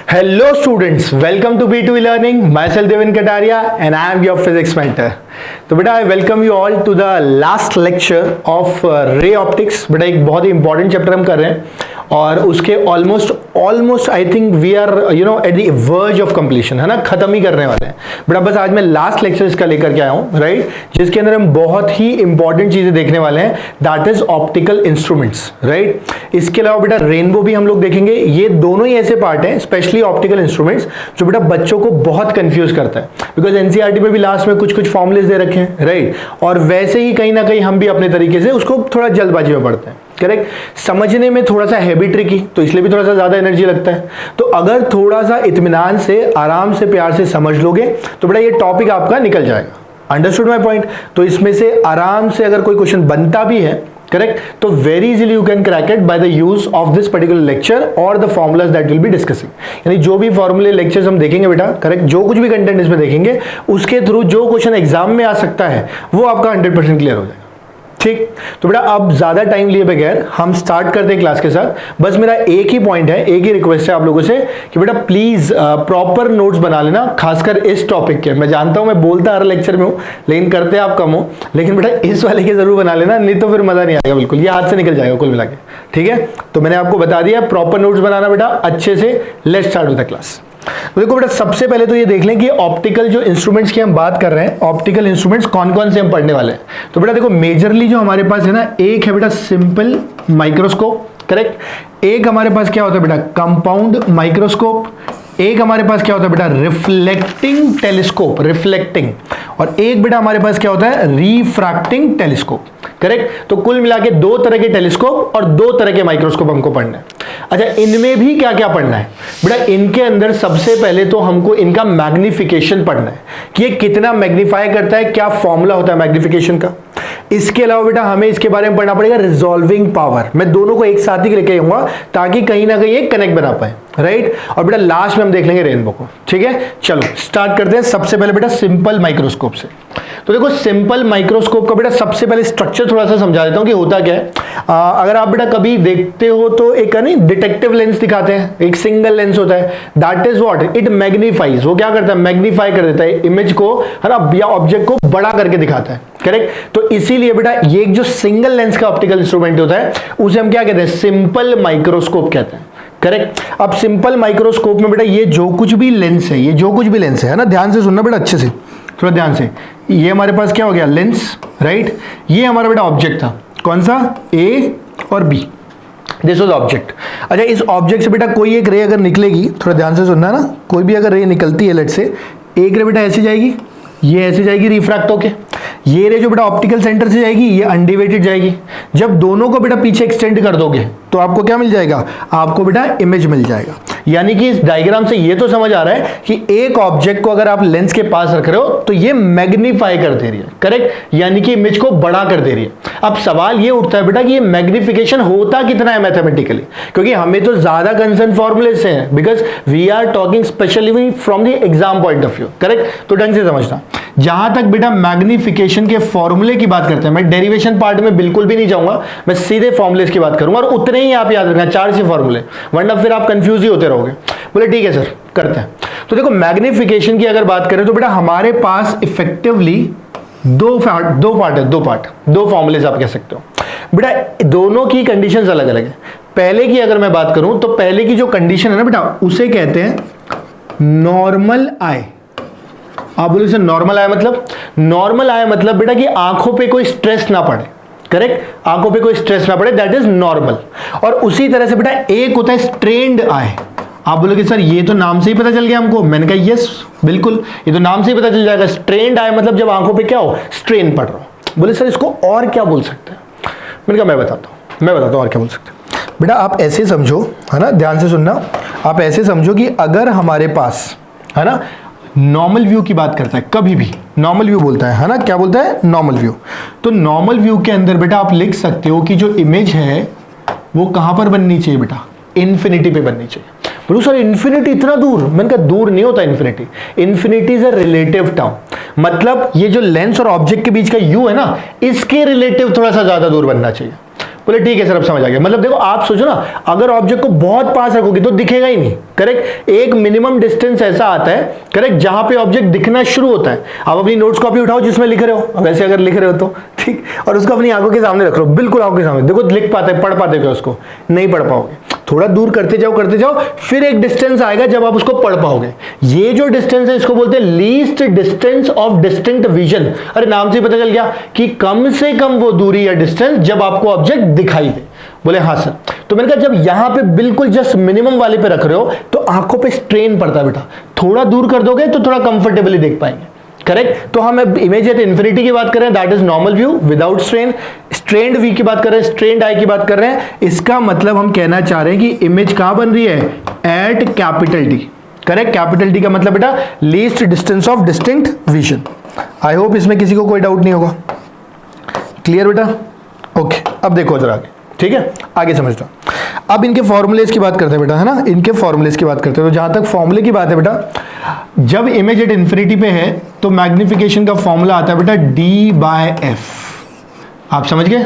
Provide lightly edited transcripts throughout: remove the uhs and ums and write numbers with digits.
Hello students, welcome to B2E Learning. Myself Devin Kataria and I am your physics mentor. तो बेटा I welcome you all to the last lecture of ray optics. बेटा एक बहुत ही important chapter हम कर रहे हैं और उसके almost I think we are at the verge of completion, है ना, खत्म ही करने वाले हैं बेटा। बस आज मैं लास्ट लेक्चर इसका लेकर के आया हूँ, राइट, जिसके अंदर हम बहुत ही इंपॉर्टेंट चीजें देखने वाले हैं, that is optical instruments, right. इसके अलावा बेटा रेनबो भी हम लोग देखेंगे। ये दोनों ही ऐसे पार्ट हैं, स्पेशली ऑप्टिकल इंस्ट्रूमेंट्स, जो बेटा बच्चों को बहुत कंफ्यूज करता है, बिकॉज एनसीईआरटी में भी लास्ट में कुछ फॉर्मुलेज दे रखे हैं, राइट, और वैसे ही कहीं ना कहीं हम भी अपने तरीके से उसको थोड़ा जल्दबाजी में पढ़ते हैं, करेक्ट। समझने में थोड़ा सा हैवी ट्रिकी, तो इसलिए भी थोड़ा सा ज्यादा एनर्जी लगता है। तो अगर थोड़ा सा इत्मीनान से, आराम से, प्यार से समझ लोगे तो बेटा ये टॉपिक आपका निकल जाएगा। Understood my point? तो इसमें से आराम से अगर कोई क्वेश्चन बनता भी है, करेक्ट, तो very easily you can crack it by the use of this particular lecture और the formulas that will be discussing. यानी जो भी फॉर्मूले लेक्चर्स हम देखेंगे बेटा, करेक्ट, जो कुछ भी कंटेंट इसमें देखेंगे उसके थ्रू जो क्वेश्चन एग्जाम में आ सकता है वो आपका 100% क्लियर हो जाएगा। ठीक, तो बेटा अब ज्यादा टाइम लिए बगैर हम स्टार्ट करते हैं क्लास के साथ। बस मेरा एक ही पॉइंट है, एक ही रिक्वेस्ट है आप लोगों से कि बेटा प्लीज प्रॉपर नोट्स बना लेना, खासकर इस टॉपिक के। मैं जानता हूं मैं बोलता हर लेक्चर में हूं, लेकिन करते आप कम हो, लेकिन बेटा इस वाले के जरूर बना लेना, नहीं तो फिर मजा नहीं आएगा, बिल्कुल ये हाथ से निकल जाएगा कुल मिला के। ठीक है, तो मैंने आपको बता दिया प्रॉपर नोट्स बनाना बेटा अच्छे से। Let's start with the class. तो देखो बेटा सबसे पहले तो ये देख लें कि ऑप्टिकल जो इंस्ट्रूमेंट्स की हम बात कर रहे हैं, ऑप्टिकल इंस्ट्रूमेंट्स कौन कौन से हम पढ़ने वाले हैं। तो बेटा देखो मेजरली जो हमारे पास है ना, एक है बेटा सिंपल माइक्रोस्कोप, करेक्ट, एक हमारे पास क्या होता है बेटा कंपाउंड माइक्रोस्कोप, एक हमारे पास क्या होता है बेटा रिफ्लेक्टिंग टेलीस्कोप, रिफ्लेक्टिंग, और एक बेटा हमारे पास क्या होता है रिफ्रैक्टिंग टेलीस्कोप, करेक्ट। तो कुल मिला के दो तरह के टेलीस्कोप और दो तरह के माइक्रोस्कोप हमको पढ़ना है। अच्छा, इनमें भी क्या क्या पढ़ना है बेटा? इनके अंदर सबसे पहले तो हमको इनका मैग्निफिकेशन पढ़ना है कि ये कितना मैग्नीफाई करता है, क्या फॉर्मूला होता है मैग्निफिकेशन का। इसके अलावा बेटा हमें इसके बारे में पढ़ना पड़ेगा रिजॉल्विंग पावर। मैं दोनों को एक साथ ही लेके आऊंगा ताकि कहीं ना कहीं एक कनेक्ट बना पाए, राइट। और बेटा लास्ट में हम देख लेंगे रेनबो को। ठीक है, चलो स्टार्ट करते हैं सबसे पहले बेटा सिंपल माइक्रोस्कोप से। तो देखो सिंपल माइक्रोस्कोप का बेटा सबसे पहले स्ट्रक्चर थोड़ा सा समझा देता हूं कि होता क्या है। अगर आप बेटा कभी देखते हो तो एक नहीं डिटेक्टिव लेंस दिखाते हैं, एक सिंगल लेंस होता है, that is what it magnifies. वो क्या करता है, मैग्नीफाई कर देता है इमेज को, है ना, या ऑब्जेक्ट को बड़ा करके दिखाता है, करेक्ट। तो इसीलिए बेटा ये जो सिंगल लेंस का ऑप्टिकल इंस्ट्रूमेंट होता है उसे हम क्या कहते हैं, सिंपल माइक्रोस्कोप कहते हैं, करेक्ट। अब सिंपल माइक्रोस्कोप में बेटा ये जो कुछ भी लेंस है, ये जो कुछ भी लेंस है ना, ध्यान से सुनना बेटा अच्छे से, थोड़ा ध्यान से। ये हमारे पास क्या हो गया लेंस, राइट। ये हमारा बेटा ऑब्जेक्ट था, कौन सा, ए और बी, दिस वाज ऑब्जेक्ट। अच्छा, इस ऑब्जेक्ट से बेटा कोई एक रे अगर निकलेगी, थोड़ा ध्यान से सुनना ना, कोई भी अगर रे निकलती है लेट से, एक रे बेटा ऐसे जाएगी, ये ऐसे जाएगी रिफ्रैक्ट होके, ये रे जो बेटा ऑप्टिकल सेंटर से जाएगी ये अनडिवाइडेड जाएगी। जब दोनों को बेटा पीछे एक्सटेंड कर दोगे तो आपको क्या मिल जाएगा, आपको बेटा इमेज मिल जाएगा। यानी कि इस डायग्राम से ये तो समझ आ रहा है कि एक ऑब्जेक्ट को अगर आप लेंस के पास रख रहे हो तो ये मैग्नीफाई कर दे रही है, करेक्ट, यानी कि इमेज को बड़ा कर दे रही है। अब सवाल ये उठता है बेटा कि ये मैग्निफिकेशन होता कितना है मैथमेटिकली, क्योंकि हमें तो ज्यादा कंसर्न फॉर्मूले से है, because we are talking specially from the exam point of view, correct. तो ढंग से समझना, जहां तक बेटा मैग्निफिकेशन के फॉर्मूले की बात करते हैं, मैं डेरिवेशन पार्ट में बिल्कुल भी नहीं जाऊंगा, मैं सीधे फॉर्मूले की बात करूंगा और उतने ही आप याद रखना, 4 फॉर्मूले, वरना फिर आप कंफ्यूज ही होते रहोगे। बोले ठीक है सर, करते हैं। तो देखो मैग्निफिकेशन की अगर बात करें तो बेटा हमारे पास इफेक्टिवली दो फॉर्मूले आप कह सकते हो। बेटा दोनों की कंडीशंस अलग अलग है। पहले की अगर मैं बात करूं तो पहले की जो कंडीशन है ना बेटा, उसे कहते हैं नॉर्मल आई। आप बोले सर नॉर्मल आई मतलब? नॉर्मल आई मतलब बेटा कि आंखों पे कोई स्ट्रेस ना पड़े, करेक्ट, आंखों पे कोई स्ट्रेस ना पड़े, दैट इज नॉर्मल। और उसी तरह से बेटा एक होता है स्ट्रेन्ड आई। आप बोलोगे सर ये तो नाम से ही पता चल गया हमको। मैंने कहा यस बिल्कुल, ये तो नाम से ही पता चल जाएगा। स्ट्रेन्ड आई मतलब जब आंखों पे क्या हो, स्ट्रेन पड़ रहा हो। बोले सर इसको और क्या बोल सकते हैं? मैंने कहा मैं बताता हूं और क्या बोल सकते हैं। बेटा आप ऐसे समझो, है ना, ध्यान से सुनना, आप ऐसे समझो कि अगर हमारे पास, है ना, नॉर्मल व्यू की बात करता है, कभी भी नॉर्मल व्यू बोलता है ना, क्या बोलता है, नॉर्मल व्यू। तो नॉर्मल व्यू के अंदर बेटा आप लिख सकते हो कि जो इमेज है वो कहां पर बननी चाहिए बेटा, इन्फिनिटी पे बननी चाहिए। बोलो सर इन्फिनिटी इतना दूर? मैंने कहा दूर नहीं होता infinity, infinity is a relative term. मतलब ये जो लेंस और ऑब्जेक्ट के बीच का यू है ना, इसके रिलेटिव थोड़ा सा ज्यादा दूर बनना चाहिए। बोले ठीक है सर अब समझ आ गया। मतलब देखो आप सोचो ना, अगर ऑब्जेक्ट को बहुत पास रखोगे तो दिखेगा ही नहीं, करेक्ट। एक मिनिमम डिस्टेंस ऐसा आता है, करेक्ट, जहां पे ऑब्जेक्ट दिखना शुरू होता है। आप अपनी नोट्स कॉपी उठाओ जिसमें लिख रहे हो, वैसे अगर लिख रहे हो तो ठीक, और उसको अपनी आंखों के सामने रख लो, बिल्कुल आंखों के सामने, देखो लिख पाते, पढ़ पाते क्या उसको, नहीं पढ़ पाओगे। थोड़ा दूर करते जाओ, फिर एक डिस्टेंस आएगा जब आप उसको पढ़ पाओगे। ये जो डिस्टेंस है इसको बोलते हैं least distance of distinct vision. अरे नाम से पता चल गया कि कम से कम वो दूरी या डिस्टेंस जब आपको ऑब्जेक्ट दिखाई दे। बोले हाँ सर। तो मैंने कहा जब यहां पे बिल्कुल जस्ट मिनिमम वाले पे रख रहे हो तो आंखों पे स्ट्रेन पड़ता है बेटा, थोड़ा दूर कर दोगे तो थोड़ा कंफर्टेबली देख पाएंगे, करेक्ट। तो हम इमेज एट इन्फिनिटी की बात कर रहे हैं, that is normal view without strain. Strained view की बात कर रहे हैं, स्ट्रेन्ड आई की बात कर रहे हैं। इसका मतलब हम कहना चाह रहे हैं कि इमेज कहां बन रही है, at capital D, correct. Capital D का मतलब बेटा least distance of distinct vision. I hope इसमें किसी को कोई डाउट नहीं होगा, क्लियर बेटा, ओके। अब देखो जरा आगे, ठीक है, आगे समझता हूं। अब इनके फॉर्मूलेस की बात करते हैं बेटा, है ना, इनके फॉर्मूलेस की बात करते हैं। तो जहां तक फॉर्मूले की बात है बेटा, जब इमेज एट इन्फिनिटी पे है तो मैग्निफिकेशन का फॉर्मूला आता है बेटा डी बाय एफ। आप समझ गए,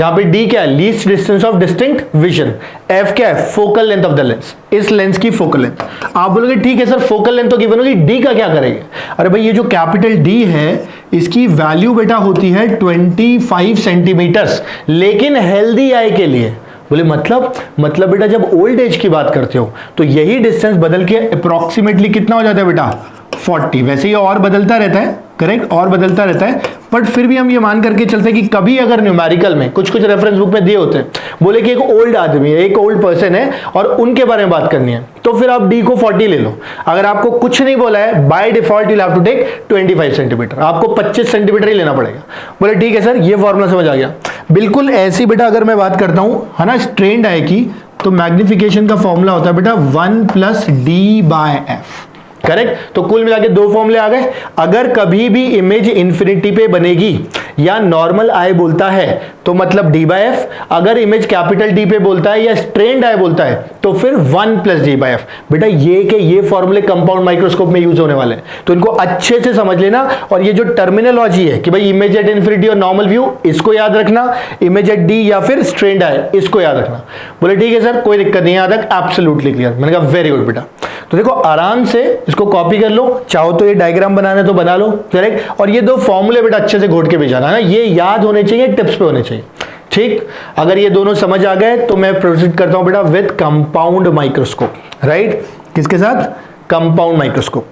यहां पे डी क्या है, least distance of distinct vision, F क्या है, focal length of the lens, इस लेंस की फोकल लेंथ। आप बोलोगे ठीक है सर फोकल लेंथ तो गिवन होगी, डी का क्या करेंगे। अरे भाई ये जो कैपिटल डी है इसकी वैल्यू बेटा होती है 25 सेंटीमीटर्स, लेकिन हेल्दी आई के लिए। बोले मतलब बेटा जब ओल्ड एज की बात करते हो तो यही डिस्टेंस बदल के अप्रोक्सीमेटली कितना हो जाता है बेटा, 40। वैसे ये और बदलता रहता है, करेक्ट, और बदलता रहता है, बट फिर भी हम ये मान करके चलते हैं कि कभी अगर न्यूमेरिकल में कुछ रेफरेंस बुक में दिए होते हैं, बोले कि एक ओल्ड आदमी है, एक ओल्ड पर्सन है और उनके बारे में बात करनी है, तो फिर आप डी को 40 ले लो। अगर आपको कुछ नहीं बोला है, by default you have to take 25 centimetre, आपको 25 सेंटीमीटर ही लेना पड़ेगा। बोले ठीक है सर, ये फॉर्मूला समझ आ गया। बिल्कुल ऐसी बेटा अगर मैं बात करता हूं, है ना, स्ट्रेन्ड आई की, तो मैग्निफिकेशन का फॉर्मूला होता है बेटा 1 + d बाय एफ, करेक्ट। तो कुल मिला के दो फॉर्मूले आ गए। अगर कभी भी इमेज इन्फिनिटी पे बनेगी या नॉर्मल आई बोलता है तो मतलब डी बाय एफ, अगर इमेज कैपिटल डी पे बोलता है या स्ट्रेन्ड आई बोलता है तो फिर 1 + d बाय एफ। बेटा ये के ये फॉर्मूले कंपाउंड माइक्रोस्कोप में यूज होने वाले हैं, तो इनको अच्छे से समझ लेना। और ये जो टर्मिनोलॉजी है कि भाई इमेज एट इन्फिनिटी और नॉर्मल व्यू, इसको याद रखना, इमेज एट डी या फिर स्ट्रेन्ड आई, इसको याद रखना। बोले ठीक है सर, कोई दिक्कत नहीं, याद रख, एब्सोल्युटली क्लियर। मैंने कहा वेरी गुड बेटा। तो देखो आराम से इसको कॉपी कर लो, चाहो तो ये डायग्राम बनाना तो बना लो, करेक्ट। और ये दो फॉर्मूले बेटा अच्छे से घोट के भी जाना है, ये याद होने चाहिए, टिप्स पे होने चाहिए, ठीक। अगर ये दोनों समझ आ गए तो मैं प्रोसीड करता हूं बेटा विद कंपाउंड माइक्रोस्कोप, राइट। किसके साथ, कंपाउंड माइक्रोस्कोप।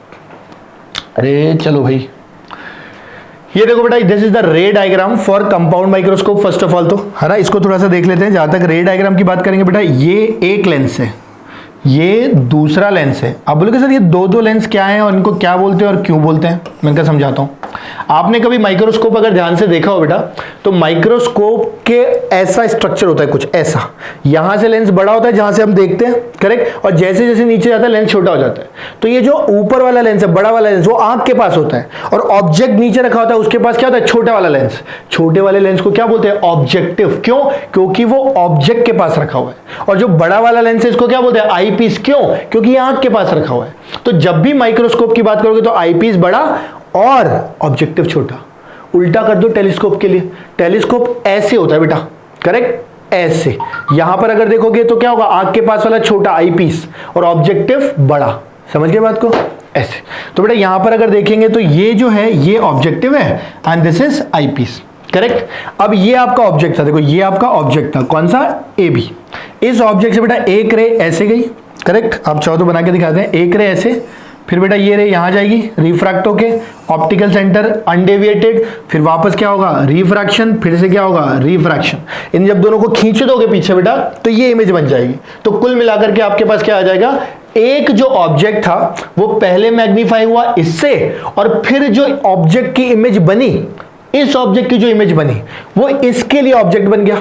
अरे चलो भाई, ये देखो बेटा, दिस इज द रे diagram for compound microscope. First of all तो, है ना, इसको थोड़ा सा देख लेते हैं। जहां तक रे डायग्राम की बात करेंगे बेटा, ये एक लेंस है, ये दूसरा लेंस है। आप बोलोगे सर ये दो लेंस क्या है और इनको क्या बोलते हैं और क्यों बोलते हैं, मैं इनका समझाता हूं। आपने कभी माइक्रोस्कोप अगर ध्यान से देखा हो बेटा, तो माइक्रोस्कोप के ऐसा स्ट्रक्चर होता है कुछ ऐसा, यहां से लेंस बड़ा होता है जहां से हम देखते हैं, करेक्ट, और जैसे जैसे नीचे जाता है लेंस छोटा हो जाता है। तो ये जो ऊपर वाला लेंस है, बड़ा वाला लेंस, वो आंख के पास होता है, और ऑब्जेक्ट नीचे रखा होता है उसके पास क्या होता है, छोटा वाला लेंस। छोटे वाले लेंस को क्या बोलते हैं, ऑब्जेक्टिव। क्यों, क्योंकि वो ऑब्जेक्ट के पास रखा हुआ है। और जो बड़ा वाला लेंस है इसको क्या बोलते हैं, आई पीस। क्यों, क्योंकि ये आंख के पास रखा हुआ है। तो जब भी माइक्रोस्कोप की बात करोगे तो आई पीस बड़ा और ऑब्जेक्टिव छोटा। उल्टा कर दो टेलीस्कोप के लिए, टेलीस्कोप ऐसे होता है बेटा, करेक्ट, ऐसे। यहां पर अगर देखोगे तो क्या होगा, आंख के पास वाला छोटा आई पीस और ऑब्जेक्टिव बड़ा। समझ गए बात को, ऐसे। तो बेटा यहां पर अगर देखेंगे तो ये जो है ये ऑब्जेक्टिव है and this is eyepiece, correct. अब ये आपका ऑब्जेक्ट था, देखो ये आपका ऑब्जेक्ट था, कौन सा, ए बी। इस ऑब्जेक्ट से बेटा एक रे ऐसे गई, करेक्ट, आप चाहो तो बना के दिखाते हैं। एक रे ऐसे, फिर बेटा ये रे यहां जाएगी, रिफ्रैक्ट होके ऑप्टिकल सेंटर अनडेविएटेड, फिर वापस क्या होगा, रिफ्रैक्शन, फिर से क्या होगा, रिफ्रैक्शन। इन जब दोनों को खींच दोगे पीछे बेटा तो ये इमेज बन जाएगी। तो कुल मिलाकर के आपके पास क्या आ जाएगा, एक जो ऑब्जेक्ट था वो पहले मैग्नीफाई हुआ इससे, और फिर जो ऑब्जेक्ट की इमेज बनी, इस ऑब्जेक्ट की जो इमेज बनी वो इसके लिए ऑब्जेक्ट बन गया,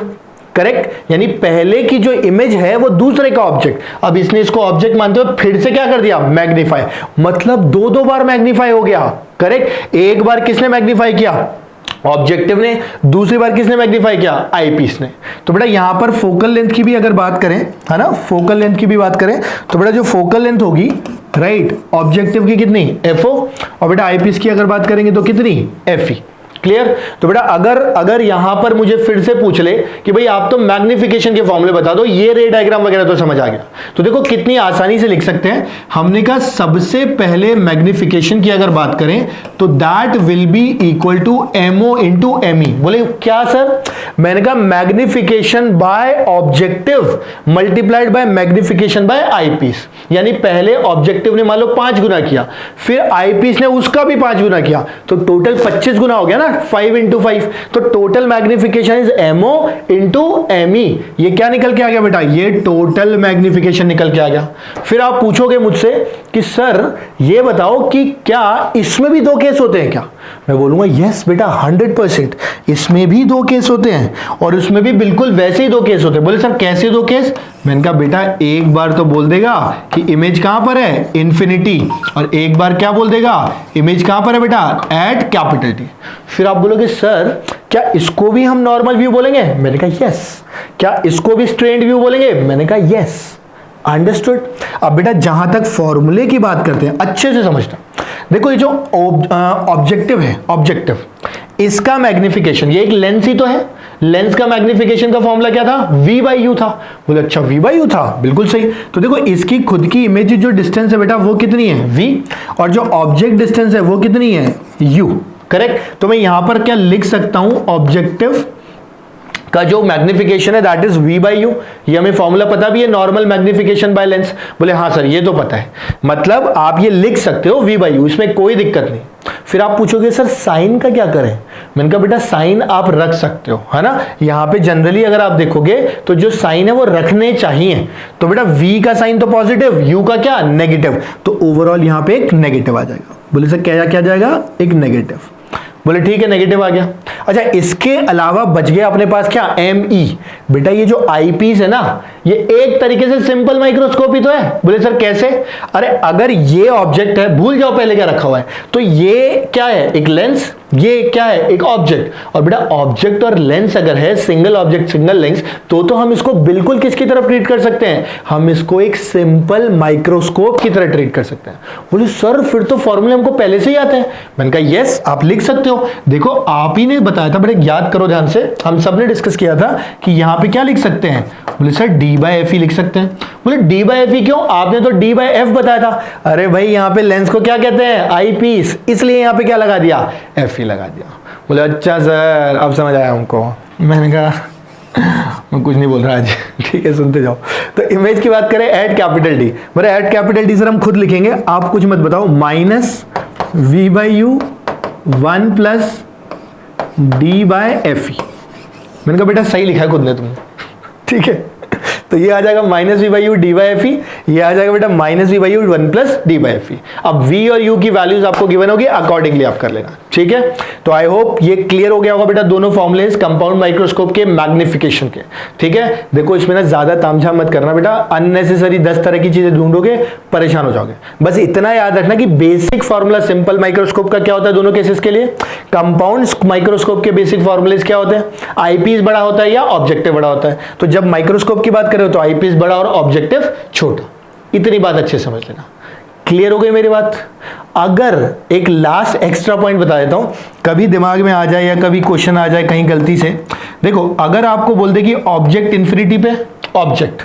करेक्ट। यानी पहले की जो इमेज है वो दूसरे का ऑब्जेक्ट, अब इसने इसको ऑब्जेक्ट मानते हुए फिर से क्या कर दिया, मैग्नीफाई। मतलब दो बार मैग्नीफाई हो गया, करेक्ट। एक बार किसने मैग्नीफाई किया, ऑब्जेक्टिव ने, दूसरी बार किसने मैग्नीफाई किया, आई पीस ने। तो बेटा यहां पर फोकल लेंथ की भी अगर बात करें, है ना, फोकल लेंथ की भी बात करें तो बेटा जो फोकल लेंथ होगी, राइट, ऑब्जेक्टिव की कितनी, एफओ, और बेटा आई पीस की अगर बात करेंगे तो कितनी, एफ ई, क्लियर? तो बेटा अगर यहां पर मुझे फिर से पूछ ले कि भाई आप तो मैग्निफिकेशन के फॉर्मूले बता दो, ये रे डायग्राम वगैरह तो समझ आ गया, तो देखो कितनी आसानी से लिख सकते हैं। हमने कहा सबसे पहले मैग्निफिकेशन की अगर बात करें तो that will be equal to MO into ME. बोले क्या सर? मैंने कहा magnification by objective multiplied by magnification by eyepiece, यानी पहले ऑब्जेक्टिव ने मान लो 5 गुना किया, फिर आईपीस ने उसका भी 5 गुना किया, तो टोटल 25 गुना हो गया ना, 5 इंटू 5। तो total magnification is MO into ME. ये क्या निकल के आ गया बेटा? ये टोटल मैग्निफिकेशन निकल के आ गया। फिर आप पूछोगे मुझसे कि सर ये बताओ कि क्या इसमें भी 2 केस होते हैं क्या? मैं बोलूंगा यस बेटा 100%, इसमें भी 2 केस होते हैं और उसमें भी बिल्कुल वैसे ही 2 केस होते हैं। बोले सर कैसे 2 केस? मैंने कहा बेटा एक बार तो बोल देगा कि इमेज कहां पर है? इन्फिनिटी। और एक बार क्या बोल देगा? इमेज कहां पर है बेटा? At capital T. फिर आप बोलोगे सर क्या इसको भी हम नॉर्मल व्यू बोलेंगे? मैंने कहा यस। क्या इसको भी स्ट्रेट व्यू बोलेंगे? मैंने कहा यस। अंडरस्टूड? अब बेटा जहां तक फॉर्मूले की बात करते हैं अच्छे से समझना। देखो ये जो ऑब्जेक्टिव है, ऑब्जेक्टिव इसका मैग्निफिकेशन, ये एक लेंस ही तो है, लेंस का मैग्निफिकेशन का फॉर्मूला क्या था? v बाई यू था। बोले अच्छा v बाई यू था, बिल्कुल सही। तो देखो इसकी खुद की इमेज जो डिस्टेंस है बेटा वो कितनी है? v, और जो ऑब्जेक्ट डिस्टेंस है वो कितनी है? u। करेक्ट? तो मैं यहां पर क्या लिख सकता हूं? ऑब्जेक्टिव का जो मैग्निफिकेशन है that is v by you. ये हमें फॉर्मूला पता भी है, नॉर्मल मैग्निफिकेशन बाय लेंस। बोले हाँ सर ये तो पता है, मतलब आप ये लिख सकते हो v बाई यू, इसमें कोई दिक्कत नहीं। फिर आप पूछोगे सर साइन का क्या करें? मैंने कहा बेटा साइन आप रख सकते हो, है ना। यहाँ पे जनरली अगर आप देखोगे तो जो साइन है वो रखने चाहिए। तो बेटा v का साइन तो पॉजिटिव, u का क्या? नेगेटिव। तो ओवरऑल यहाँ पे एक नेगेटिव आ जाएगा। बोले सर क्या जाएगा? एक नेगेटिव। बोले ठीक है नेगेटिव आ गया। अच्छा इसके अलावा बच गया अपने पास क्या? ME। बेटा ये जो आईपीस है ना, ये एक तरीके से सिंपल माइक्रोस्कोप ही तो है। बोले सर कैसे? अरे अगर ये ऑब्जेक्ट है, भूल जाओ पहले क्या रखा हुआ है, तो ये क्या है? एक लेंस। ये क्या है? एक ऑब्जेक्ट। और बेटा ऑब्जेक्ट और लेंस अगर है, सिंगल ऑब्जेक्ट सिंगल लेंस, तो हम इसको बिल्कुल किसकी तरफ ट्रीट कर सकते हैं? हम इसको एक सिंपल माइक्रोस्कोप की तरह ट्रीट कर सकते हैं। बोले सर फिर तो फॉर्मूले हमको पहले से ही आते हैं। मैंने कहा यस आप लिख सकते हो। देखो आप ही ने बताया था, बड़े याद करो ध्यान से, हम सब ने डिस्कस किया था कि यहां पे क्या लिख सकते हैं? बोले सर d बाई एफ ही लिख सकते हैं। बोले d बाई एफ ही क्यों? आपने तो d बाई एफ बताया था। अरे भाई यहाँ पे लेंस को क्या कहते हैं? आई पीस, इसलिए यहाँ पे क्या लगा दिया? एफ ही लगा दिया। बोले अच्छा सर अब समझ आया हमको। मैंने कहा मैं कुछ नहीं बोल रहा आज, ठीक है सुनते जाओ। तो इमेज की बात करें एट कैपिटल डी। बोले एट कैपिटल डी सर हम खुद लिखेंगे, आप कुछ मत बताओ। Minus v by you 1 plus d by F E. मैंने कहा बेटा सही लिखा है खुद ने तुमने, ठीक है। तो ये आ जाएगा minus V by U D by F E, ये आ जाएगा बेटा minus V by you 1 plus D by F E. अब v और u की वैल्यूज आपको गिवन होगी, अकॉर्डिंगली आप कर लेना, ठीक है। तो आई होप ये क्लियर हो गया होगा बेटा दोनों फॉर्मुलेज कंपाउंड माइक्रोस्कोप के मैग्निफिकेशन के, ठीक है। देखो इसमें ना ज्यादा तामझाम मत करना बेटा, अननेसेसरी 10 तरह की चीजें ढूंढोगे परेशान हो जाओगे। बस इतना याद रखना कि बेसिक फॉर्मूला सिंपल माइक्रोस्कोप का क्या होता है दोनों केसेस के लिए, कंपाउंड माइक्रोस्कोप के बेसिक फॉर्मुलेज क्या होते हैं, आईपीस बड़ा होता है या ऑब्जेक्टिव बड़ा होता है। तो जब माइक्रोस्कोप की बात करें तो आईपीस बड़ा और ऑब्जेक्टिव छोटा, इतनी बात अच्छे समझ लेना। क्लियर हो गई मेरी बात। अगर एक लास्ट एक्स्ट्रा पॉइंट बता देता हूं, कभी दिमाग में आ जाए या कभी क्वेश्चन आ जाए कहीं गलती से, देखो अगर आपको बोल दे कि ऑब्जेक्ट इंफिनिटी पे ऑब्जेक्ट,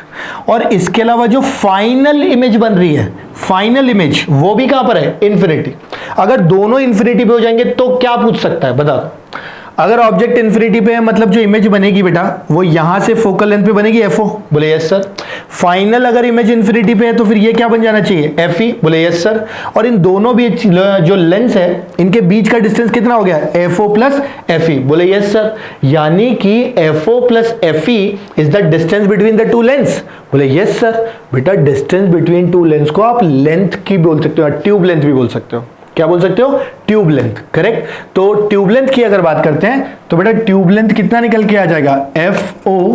और इसके अलावा जो फाइनल इमेज बन रही है, फाइनल इमेज वो भी कहां पर है, इंफिनिटी। अगर दोनों इंफिनिटी पे हो जाएंगे तो क्या पूछ सकता है बता दो। अगर ऑब्जेक्ट इंफिनिटी पे है मतलब जो इमेज बनेगी बेटा वो यहां से फोकल लेंथ पे बनेगी एफओ, बोले यस सर। फाइनल अगर इमेज इंफिनिटी पे है तो फिर ये क्या बन जाना चाहिए, एफ ई, बोले यस सर। और इन दोनों बीच जो लेंस है इनके बीच का डिस्टेंस कितना हो गया, एफओ प्लस एफ ई, बोले यस सर। यानी कि FO plus F E is the distance between the to lens, बोले यस सर। बेटा डिस्टेंस बिटवीन टू लेंस को आप लेंथ की बोल सकते हो, ट्यूब लेंथ भी बोल सकते हो। क्या बोल सकते हो, ट्यूब लेंथ, करेक्ट। तो ट्यूब लेंथ की अगर बात करते हैं तो बेटा ट्यूब लेंथ कितना निकल के आ जाएगा, F O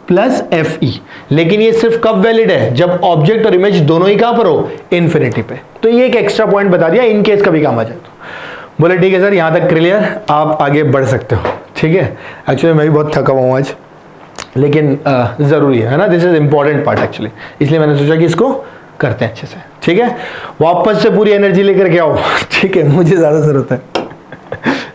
plus F E. लेकिन ये सिर्फ कब वैलिड है, जब ऑब्जेक्ट और इमेज दोनों ही कहां पर हो, इंफिनिटी पे। तो ये एक एक्स्ट्रा पॉइंट बता दिया इन केस कभी काम आ जाए तो। बोले ठीक है सर यहां तक क्लियर, आप आगे बढ़ सकते हो, ठीक है। एक्चुअली मैं भी बहुत थका हुआ हूं आज, लेकिन जरूरी है ना, this is important part actually, इसलिए मैंने सोचा कि इसको करते हैं अच्छे से, ठीक है। वापस से पूरी एनर्जी लेकर के आओ, ठीक है, मुझे ज्यादा जरूरत है।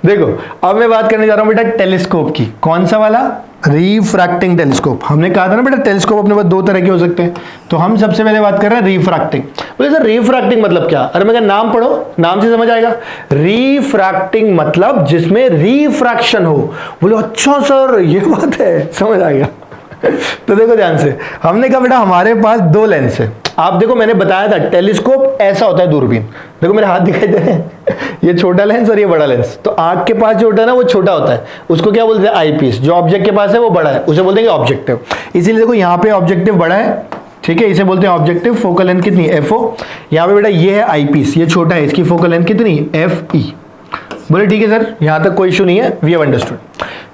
देखो अब मैं बात करने जा रहा हूं बेटा टेलीस्कोप की। कौन सा वाला? Refracting telescope. हमने कहा था ना बेटा टेलीस्कोप अपने पास दो तरह के हो सकते हैं, तो हम सबसे पहले बात कर रहे हैं रिफ्रैक्टिंग। बोले सर रिफ्रैक्टिंग मतलब क्या? अरे मैं नाम पढ़ो, नाम से समझ आएगा। रिफ्रैक्टिंग मतलब जिसमें रिफ्रैक्शन हो। बोले अच्छा सर ये बात है, समझ आ गया। तो देखो ध्यान से, हमने कहा बेटा हमारे पास दो लेंस है। आप देखो मैंने बताया था टेलीस्कोप ऐसा होता है दूरबीन। देखो मेरे हाथ दिखाई दे रहे हैं, ये छोटा लेंस और ये बड़ा लेंस। तो आंख के पास जो होता है ना वो छोटा होता है, उसको क्या बोलते हैं? आई पीस। जो ऑब्जेक्ट के पास है वो बड़ा है, उसे बोलते हैं ऑब्जेक्टिव। इसीलिए देखो यहाँ पे ऑब्जेक्टिव बड़ा है, ठीक है, इसे बोलते हैं ऑब्जेक्टिव। फोकल लेंथ कितनी? FO। यहाँ पे बेटा ये है आई पीस, ये छोटा है, इसकी फोकल लेंथ कितनी? FE। बोले ठीक है सर, यहां तक कोई इशू नहीं है, वी हैव अंडरस्टूड।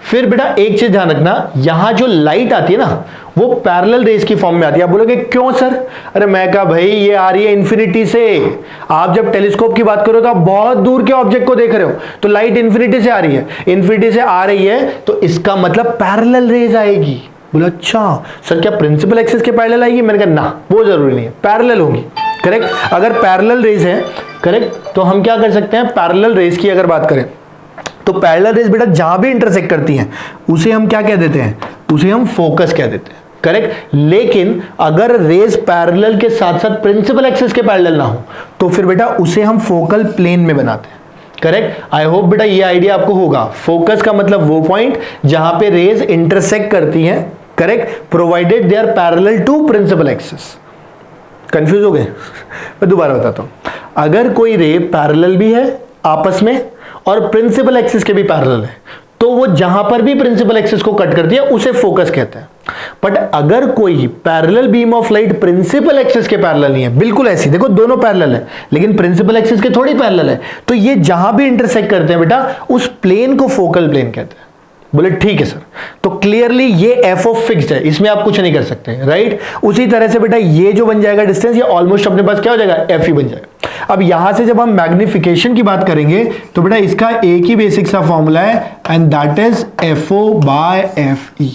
फिर बेटा एक चीज ध्यान रखना, यहां जो लाइट आती है ना वो पैरेलल रेज की फॉर्म में आती है। आप बोलोगे क्यों सर? अरे मैं कहा भाई ये आ रही है इन्फिनिटी से। आप जब टेलीस्कोप की बात करो तो आप बहुत दूर के ऑब्जेक्ट को देख रहे हो, तो लाइट इन्फिनिटी से आ रही है। इन्फिनिटी से आ रही है तो इसका मतलब पैरेलल रेज आएगी। बोला अच्छा सर क्या प्रिंसिपल एक्सिस के पैरेलल आएगी? मैंने कहा ना वो जरूरी नहीं है, पैरेलल होगी। करेक्ट। अगर पैरेलल रेज है, करेक्ट, तो हम क्या कर सकते हैं? पैरेलल रेज की अगर बात करें तो पैरेलल रेज बेटा जहां भी इंटरसेक्ट करती हैं उसे हम क्या कह देते हैं? उसे हम फोकस कह देते हैं। करेक्ट। लेकिन अगर रेज पैरेलल के साथ साथ प्रिंसिपल एक्सिस के पैरेलल ना हो तो फिर बेटा उसे हम फोकल प्लेन में बनाते हैं। करेक्ट। आई होप बेटा ये आइडिया आपको होगा। फोकस का मतलब वो पॉइंट जहां पे रेज इंटरसेक्ट करती हैं, correct, provided they are parallel to principal axis. Confuse हो गए? मैं दोबारा बताता हूं। अगर कोई रे पैरेलल भी है आपस में और प्रिंसिपल एक्सिस के भी पैरेलल है तो वो जहां पर भी प्रिंसिपल एक्सिस को कट करती है उसे फोकस कहते हैं। बट अगर कोई parallel beam of light principal axis के पैरेलल नहीं है, बिल्कुल ऐसी, देखो दोनों पैरेलल है लेकिन प्रिंसिपल एक्सिस के थोड़ी पैरेलल है, तो ये जहां भी इंटरसेक्ट करते हैं बेटा उस प्लेन को फोकल प्लेन कहते हैं। बोले ठीक है सर, तो क्लियरली ये FO फिक्स्ड है, इसमें आप कुछ नहीं कर सकते, राइट। उसी तरह से बेटा ये जो बन जाएगा डिस्टेंस, ये ऑलमोस्ट अपने पास क्या हो जाएगा? FE बन जाएगा। अब यहां से जब हम मैग्निफिकेशन की बात करेंगे तो बेटा इसका एक ही बेसिक सा फॉर्मूला है and that is FO/FE।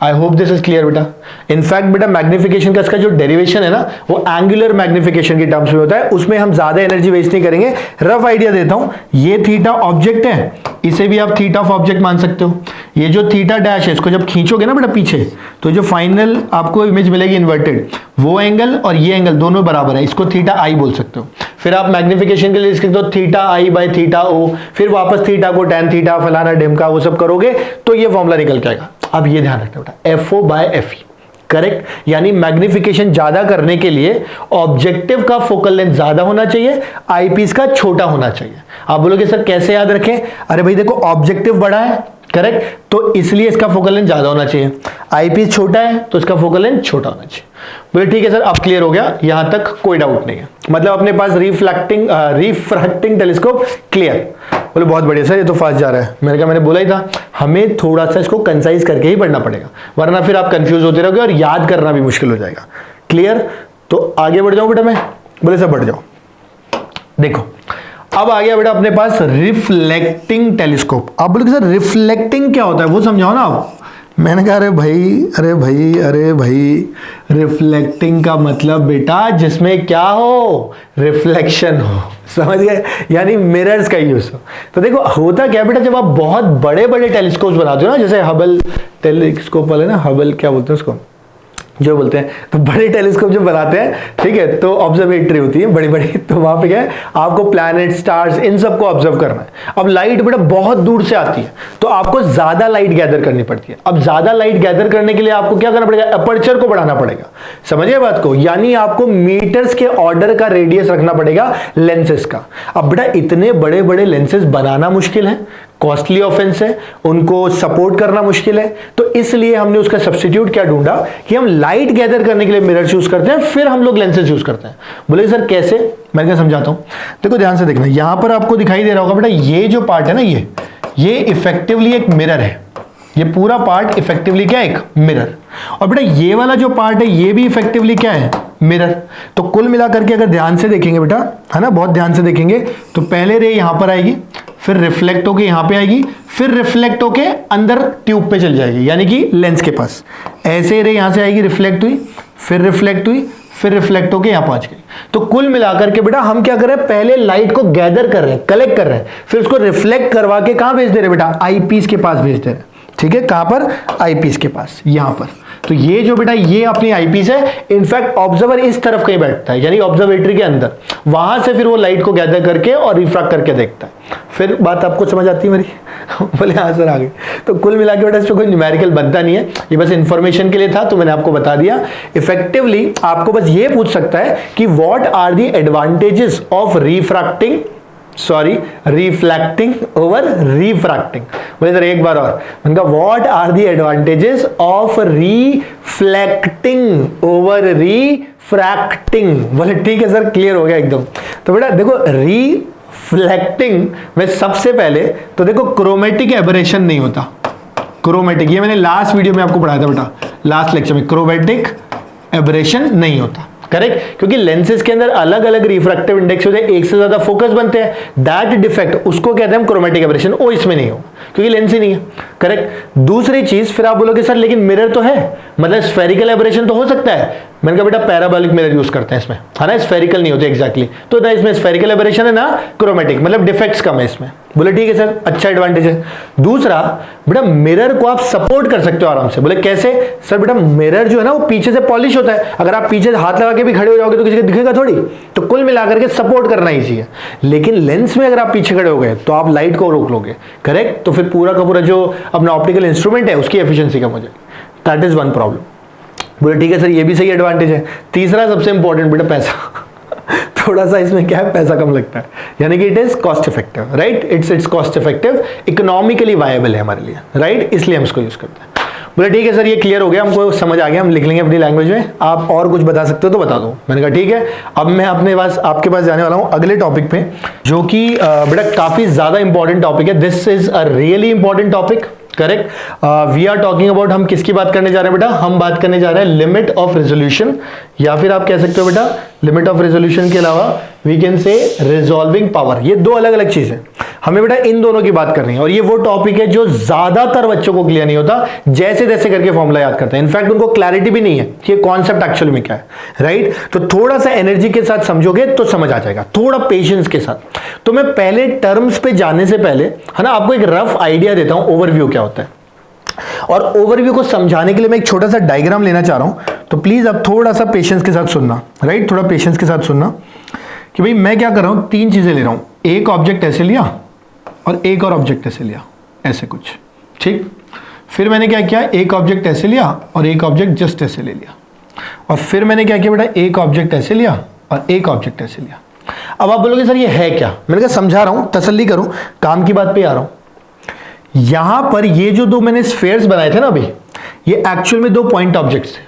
I hope this is clear बेटा। इनफैक्ट बेटा मैग्निफिकेशन का इसका जो डेरिवेशन है ना वो एंगुलर मैग्निफिकेशन की टर्म्स में होता है, उसमें हम ज्यादा एनर्जी वेस्ट नहीं करेंगे। रफ आइडिया देता हूं, ये थीटा ऑब्जेक्ट है, इसे भी आप थीटा ऑफ ऑब्जेक्ट मान सकते हो। ये जो थीटा डैश है इसको जब खींचोगे ना बेटा पीछे तो जो फाइनल आपको इमेज मिलेगी इन्वर्टेड, वो एंगल और ये एंगल दोनों बराबर है, इसको थीटा आई बोल सकते हो। फिर आप मैग्निफिकेशन के लिए लिख सकते हो थीटा आई बाय थीटा ओ, फिर वापस थीटा को टैन थीटा फलाना ढिमका वो सब करोगे तो ये फॉर्मूला निकल के आएगा। अब ये ध्यान रखना बेटा FO/FE, करेक्ट। यानी मैग्निफिकेशन ज्यादा करने के लिए ऑब्जेक्टिव का फोकल लेंथ ज्यादा होना चाहिए, आईपीस का छोटा होना चाहिए। आप बोलोगे सर कैसे याद रखें? अरे भाई देखो ऑब्जेक्टिव बड़ा है, करेक्ट, तो इसलिए इसका फोकल लेंथ ज्यादा होना चाहिए। आईपीस छोटा है तो इसका फोकल लेंथ छोटा होना चाहिए। बोले ठीक है सर, अब क्लियर हो गया, यहां तक कोई डाउट नहीं है। मतलब अपने पास रिफ्रैक्टिंग टेलीस्कोप क्लियर। बोले बहुत बढ़िया सर, ये तो फास्ट जा रहा है। मैंने बोला ही था हमें थोड़ा सा इसको कंसाइज करके ही पढ़ना पड़ेगा, वरना फिर आप कंफ्यूज होते रहोगे और याद करना भी मुश्किल हो जाएगा। क्लियर? तो आगे बढ़ जाऊं बेटा मैं? बोले सर बढ़ जाओ। देखो अब आ गया बेटा अपने पास रिफ्लेक्टिंग टेलीस्कोप। आप बोलोगे सर रिफ्लेक्टिंग क्या होता है वो समझाओ ना आप। मैंने कहा अरे भाई रिफ्लेक्टिंग का मतलब बेटा जिसमें क्या हो? रिफ्लेक्शन हो। समझ गए? यानी मिरर्स का यूज हो। तो देखो होता क्या बेटा, जब आप बहुत बड़े बड़े टेलीस्कोप बनाते हो ना, जैसे हबल टेलीस्कोप वाले ना, हबल क्या बोलते हैं उसको, जो बोलते हैं, तो बड़े टेलीस्कोप जो बनाते हैं, ठीक है, तो ऑब्जर्वेटरी होती है बड़ी बड़ी, तो वहां पे क्या है आपको प्लैनेट स्टार्स इन सबको ऑब्जर्व करना है। अब लाइट बेटा बहुत दूर से आती है तो आपको ज्यादा लाइट गैदर करनी पड़ती है। अब ज्यादा लाइट गैदर करने के लिए आपको क्या करना पड़ेगा? अपर्चर को बढ़ाना पड़ेगा। समझिए बात को? यानी आपको मीटर्स के ऑर्डर का रेडियस रखना पड़ेगा लेंसेज का। अब बेटा इतने बड़े बड़े लेंसेज बनाना मुश्किल है, कॉस्टली ऑफेंस है, उनको सपोर्ट करना मुश्किल है, तो इसलिए हमने उसका सब्स्टिट्यूट क्या ढूंढा कि हम लाइट गैदर करने के लिए मिरर्स यूज करते हैं, फिर हम लोग लेंसेज यूज करते हैं। बोले सर कैसे? मैं क्या समझाता हूं। देखो ध्यान से देखना, यहां पर आपको दिखाई दे रहा होगा बेटा ये जो पार्ट है ना, ये इफेक्टिवली एक मिरर है। ये पूरा पार्ट इफेक्टिवली क्या है? एक मिरर। और बेटा ये वाला जो पार्ट है ये भी इफेक्टिवली क्या है? मिरर। तो कुल मिलाकर के अगर ध्यान से देखेंगे बेटा, है ना, बहुत ध्यान से देखेंगे तो पहले रे यहां पर आएगी, फिर रिफ्लेक्ट होके यहां पे आएगी, फिर रिफ्लेक्ट होके अंदर ट्यूब पे चल जाएगी, यानी कि लेंस के पास। ऐसे रे यहां से आएगी, रिफ्लेक्ट हुई, फिर रिफ्लेक्ट हुई, फिर रिफ्लेक्ट होके यहां पहुंच गई। तो कुल मिलाकर के बेटा हम क्या कर रहे हैं, पहले लाइट को गैदर कर रहे हैं, कलेक्ट कर रहे हैं, फिर उसको रिफ्लेक्ट करवा के कहां भेज दे रहे हैं बेटा, आईपीस के पास भेज दे रहे हैं। ठीक है, कहां पर, आईपीस के पास, यहां पर। तो ये जो बेटा ये अपनी आईपीस है, इनफैक्ट ऑब्जर्वर इस तरफ कहीं बैठता है, यानी ऑब्जर्वेटरी के अंदर, वहां से फिर वो लाइट को गैदर करके और रिफ्रैक्ट करके देखता है। फिर बात आपको समझ आती है मेरी? बोले हाँ सर आ गई। तो कुल मिला के बेटा इसमें कोई न्यूमेरिकल बनता नहीं है, ये बस इंफॉर्मेशन के लिए था, तो मैंने आपको बता दिया। इफेक्टिवली आपको बस ये पूछ सकता है कि what are the advantages of reflecting over refracting. बोले सर एक बार और, उनका what are the advantages of reflecting over refracting. बोले ठीक है सर, क्लियर हो गया एकदम। तो बेटा देखो रिफ्लेक्टिंग में सबसे पहले तो देखो क्रोमेटिक एबरेशन नहीं होता। क्रोमेटिक, ये मैंने लास्ट वीडियो में आपको पढ़ाया था बेटा, लास्ट लेक्चर में, क्रोमेटिक एबरेशन नहीं होता, करेक्ट, क्योंकि लेंसेज के अंदर अलग अलग रिफ्रैक्टिव इंडेक्स होते हैं, एक से ज्यादा फोकस बनते हैं, दैट डिफेक्ट उसको कहते हैं हम क्रोमेटिक एबरेशन। वो इसमें नहीं हो क्योंकि लेंस ही नहीं है, करेक्ट। दूसरी चीज फिर आप बोलोगे सर लेकिन मिरर तो है, मतलब स्फेरिकल एबरेशन तो हो सकता है। मैंने कहा बेटा पैराबोलिक मिरर यूज करते हैं इसमें, है ना, स्फेरिकल नहीं होते एग्जैक्टली। तो ना इसमें स्फेरिकल एबरेशन है ना क्रोमेटिक, मतलब डिफेक्ट्स कम है इसमें। बोले ठीक है सर, अच्छा एडवांटेज है। दूसरा बेटा मिरर को आप सपोर्ट कर सकते हो आराम से। बोले कैसे सर? बेटा मिरर जो है ना वो पीछे से पॉलिश होता है, अगर आप पीछे हाथ लगा के भी खड़े हो जाओगे तो किसी को दिखेगा थोड़ी, तो कुल मिलाकर के सपोर्ट करना ईजी है। लेकिन लेंस में अगर आप पीछे खड़े हो गए तो आप लाइट को रोक लोगे, करेक्ट, तो फिर पूरा का पूरा जो अपना ऑप्टिकल इंस्ट्रूमेंट है उसकी एफिशिएंसी कम हो जाएगी। That is one problem. बोले ठीक है सर, ये भी सही एडवांटेज है। तीसरा सबसे इंपॉर्टेंट बेटा पैसा थोड़ा सा इसमें क्या है, पैसा कम लगता है, यानी कि it is cost effective, right, it's cost effective, economically viable है हमारे लिए, राइट, इसलिए हम इसको यूज करते हैं। बोले ठीक है सर, ये क्लियर हो गया, हमको समझ आ गया, हम लिख लेंगे अपनी लैंग्वेज में, आप और कुछ बता सकते हो तो बता दो। मैंने कहा ठीक है। अब मैं आपके पास जाने वाला हूं अगले टॉपिक पे, जो कि बेटा काफी ज्यादा इंपॉर्टेंट टॉपिक है। This is a really important topic, correct. We are talking about, हम किसकी बात करने जा रहे हैं बेटा? हम बात करने जा रहे हैं लिमिट ऑफ रेजोल्यूशन, या फिर आप कह सकते हो बेटा लिमिट ऑफ रेजोल्यूशन के अलावा we can say resolving power. ये दो अलग अलग चीजें, हमें बेटा इन दोनों की बात करनी है। और ये वो टॉपिक है जो ज्यादातर बच्चों को क्लियर नहीं होता, जैसे जैसे करके फॉर्मूला याद करते हैं, इनफैक्ट उनको क्लैरिटी भी नहीं है कि ये कॉन्सेप्ट एक्चुअली में क्या है, राइट। तो थोड़ा सा एनर्जी के साथ समझोगे तो समझ आ जाएगा, थोड़ा पेशेंस के साथ। तो मैं पहले टर्म्स पे जाने से पहले, है ना, आपको एक रफ आइडिया देता हूं ओवरव्यू क्या होता है। और ओवरव्यू को समझाने के लिए मैं एक छोटा सा डायग्राम लेना चाह रहा हूं, तो प्लीज आप थोड़ा सा पेशेंस के साथ सुनना, राइट, थोड़ा पेशेंस के साथ सुनना कि भाई मैं क्या कर रहा हूं, तीन चीजें ले रहा हूं, एक ऑब्जेक्ट ऐसे लिया और एक और ऑब्जेक्ट ऐसे लिया, ऐसे कुछ, ठीक। फिर मैंने क्या किया, एक ऑब्जेक्ट ऐसे लिया और एक ऑब्जेक्ट जस्ट ऐसे ले लिया, और फिर मैंने क्या किया बेटा, एक ऑब्जेक्ट ऐसे लिया और एक ऑब्जेक्ट ऐसे लिया। अब आप बोलोगे सर ये है क्या? मैंने कहा समझा रहा हूं, तसल्ली करो, काम की बात पे आ रहा हूं। यहां पर ये जो दो मैंने स्फेयर्स बनाए थे ना अभी, ये एक्चुअल में दो पॉइंट ऑब्जेक्ट्स थे,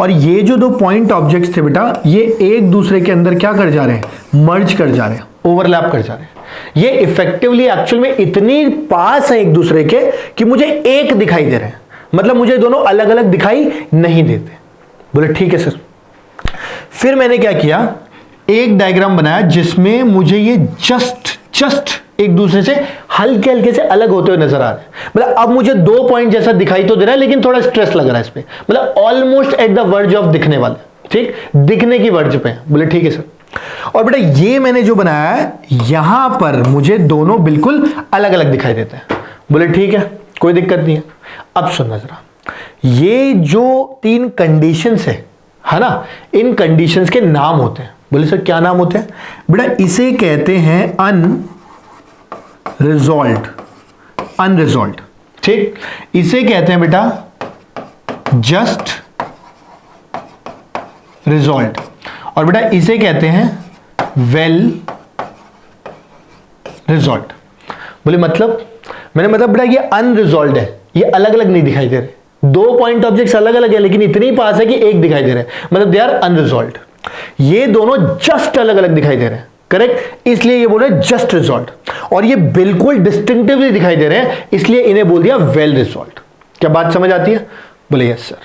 और ये जो दो पॉइंट ऑब्जेक्ट्स थे बेटा, ये एक दूसरे के अंदर क्या कर जा रहे हैं, मर्ज कर जा रहे हैं, ओवरलैप कर जा रहे हैं। ये इफेक्टिवली एक्चुअल में इतनी पास है एक दूसरे के कि मुझे एक दिखाई दे रहे हैं, मतलब मुझे दोनों अलग अलग दिखाई नहीं देते। बोले ठीक है सर। फिर मैंने क्या किया, एक डायग्राम बनाया जिसमें मुझे ये जस्ट एक दूसरे से हल्के हल्के से अलग होते हुए नजर आ रहे हैं। मतलब अब मुझे दो पॉइंट जैसा दिखाई तो दे रहा है, लेकिन थोड़ा स्ट्रेस लग रहा है इस पे, मतलब almost at the verge of दिखने वाले, ठीक, दिखने की वर्ज पे। बोले ठीक है सर। और बेटा ये मैंने जो बनाया है, यहां पर मुझे दोनों बिल्कुल अलग अलग दिखाई देते हैं। बोले ठीक है, कोई दिक्कत नहीं है। अब सुनना जरा, ये जो तीन कंडीशंस है ना, इन कंडीशंस के नाम होते हैं। बोले सर क्या नाम होते हैं? बेटा इसे कहते हैं अनरिजॉल्व्ड, ठीक। इसे कहते हैं बेटा जस्ट रिजॉल्व्ड, और बेटा इसे कहते हैं वेल रिजॉल्व्ड। बोले मतलब? मैंने मतलब बेटा ये अनरिजॉल्व्ड है, ये अलग अलग नहीं दिखाई दे रहे, दो पॉइंट ऑब्जेक्ट्स अलग अलग है लेकिन इतनी पास है कि एक दिखाई दे रहे हैं, मतलब दे आर अनरिजॉल्व्ड। ये दोनों जस्ट अलग अलग दिखाई दे रहे हैं, करेक्ट, इसलिए ये बोल रहे हैं जस्ट रिजॉल्व्ड। और ये बिल्कुल डिस्टिंक्टिवली दिखाई दे रहे हैं, इसलिए इन्हें बोल दिया वेल रिजॉल्व्ड। क्या बात समझ आती है? बोले यस सर।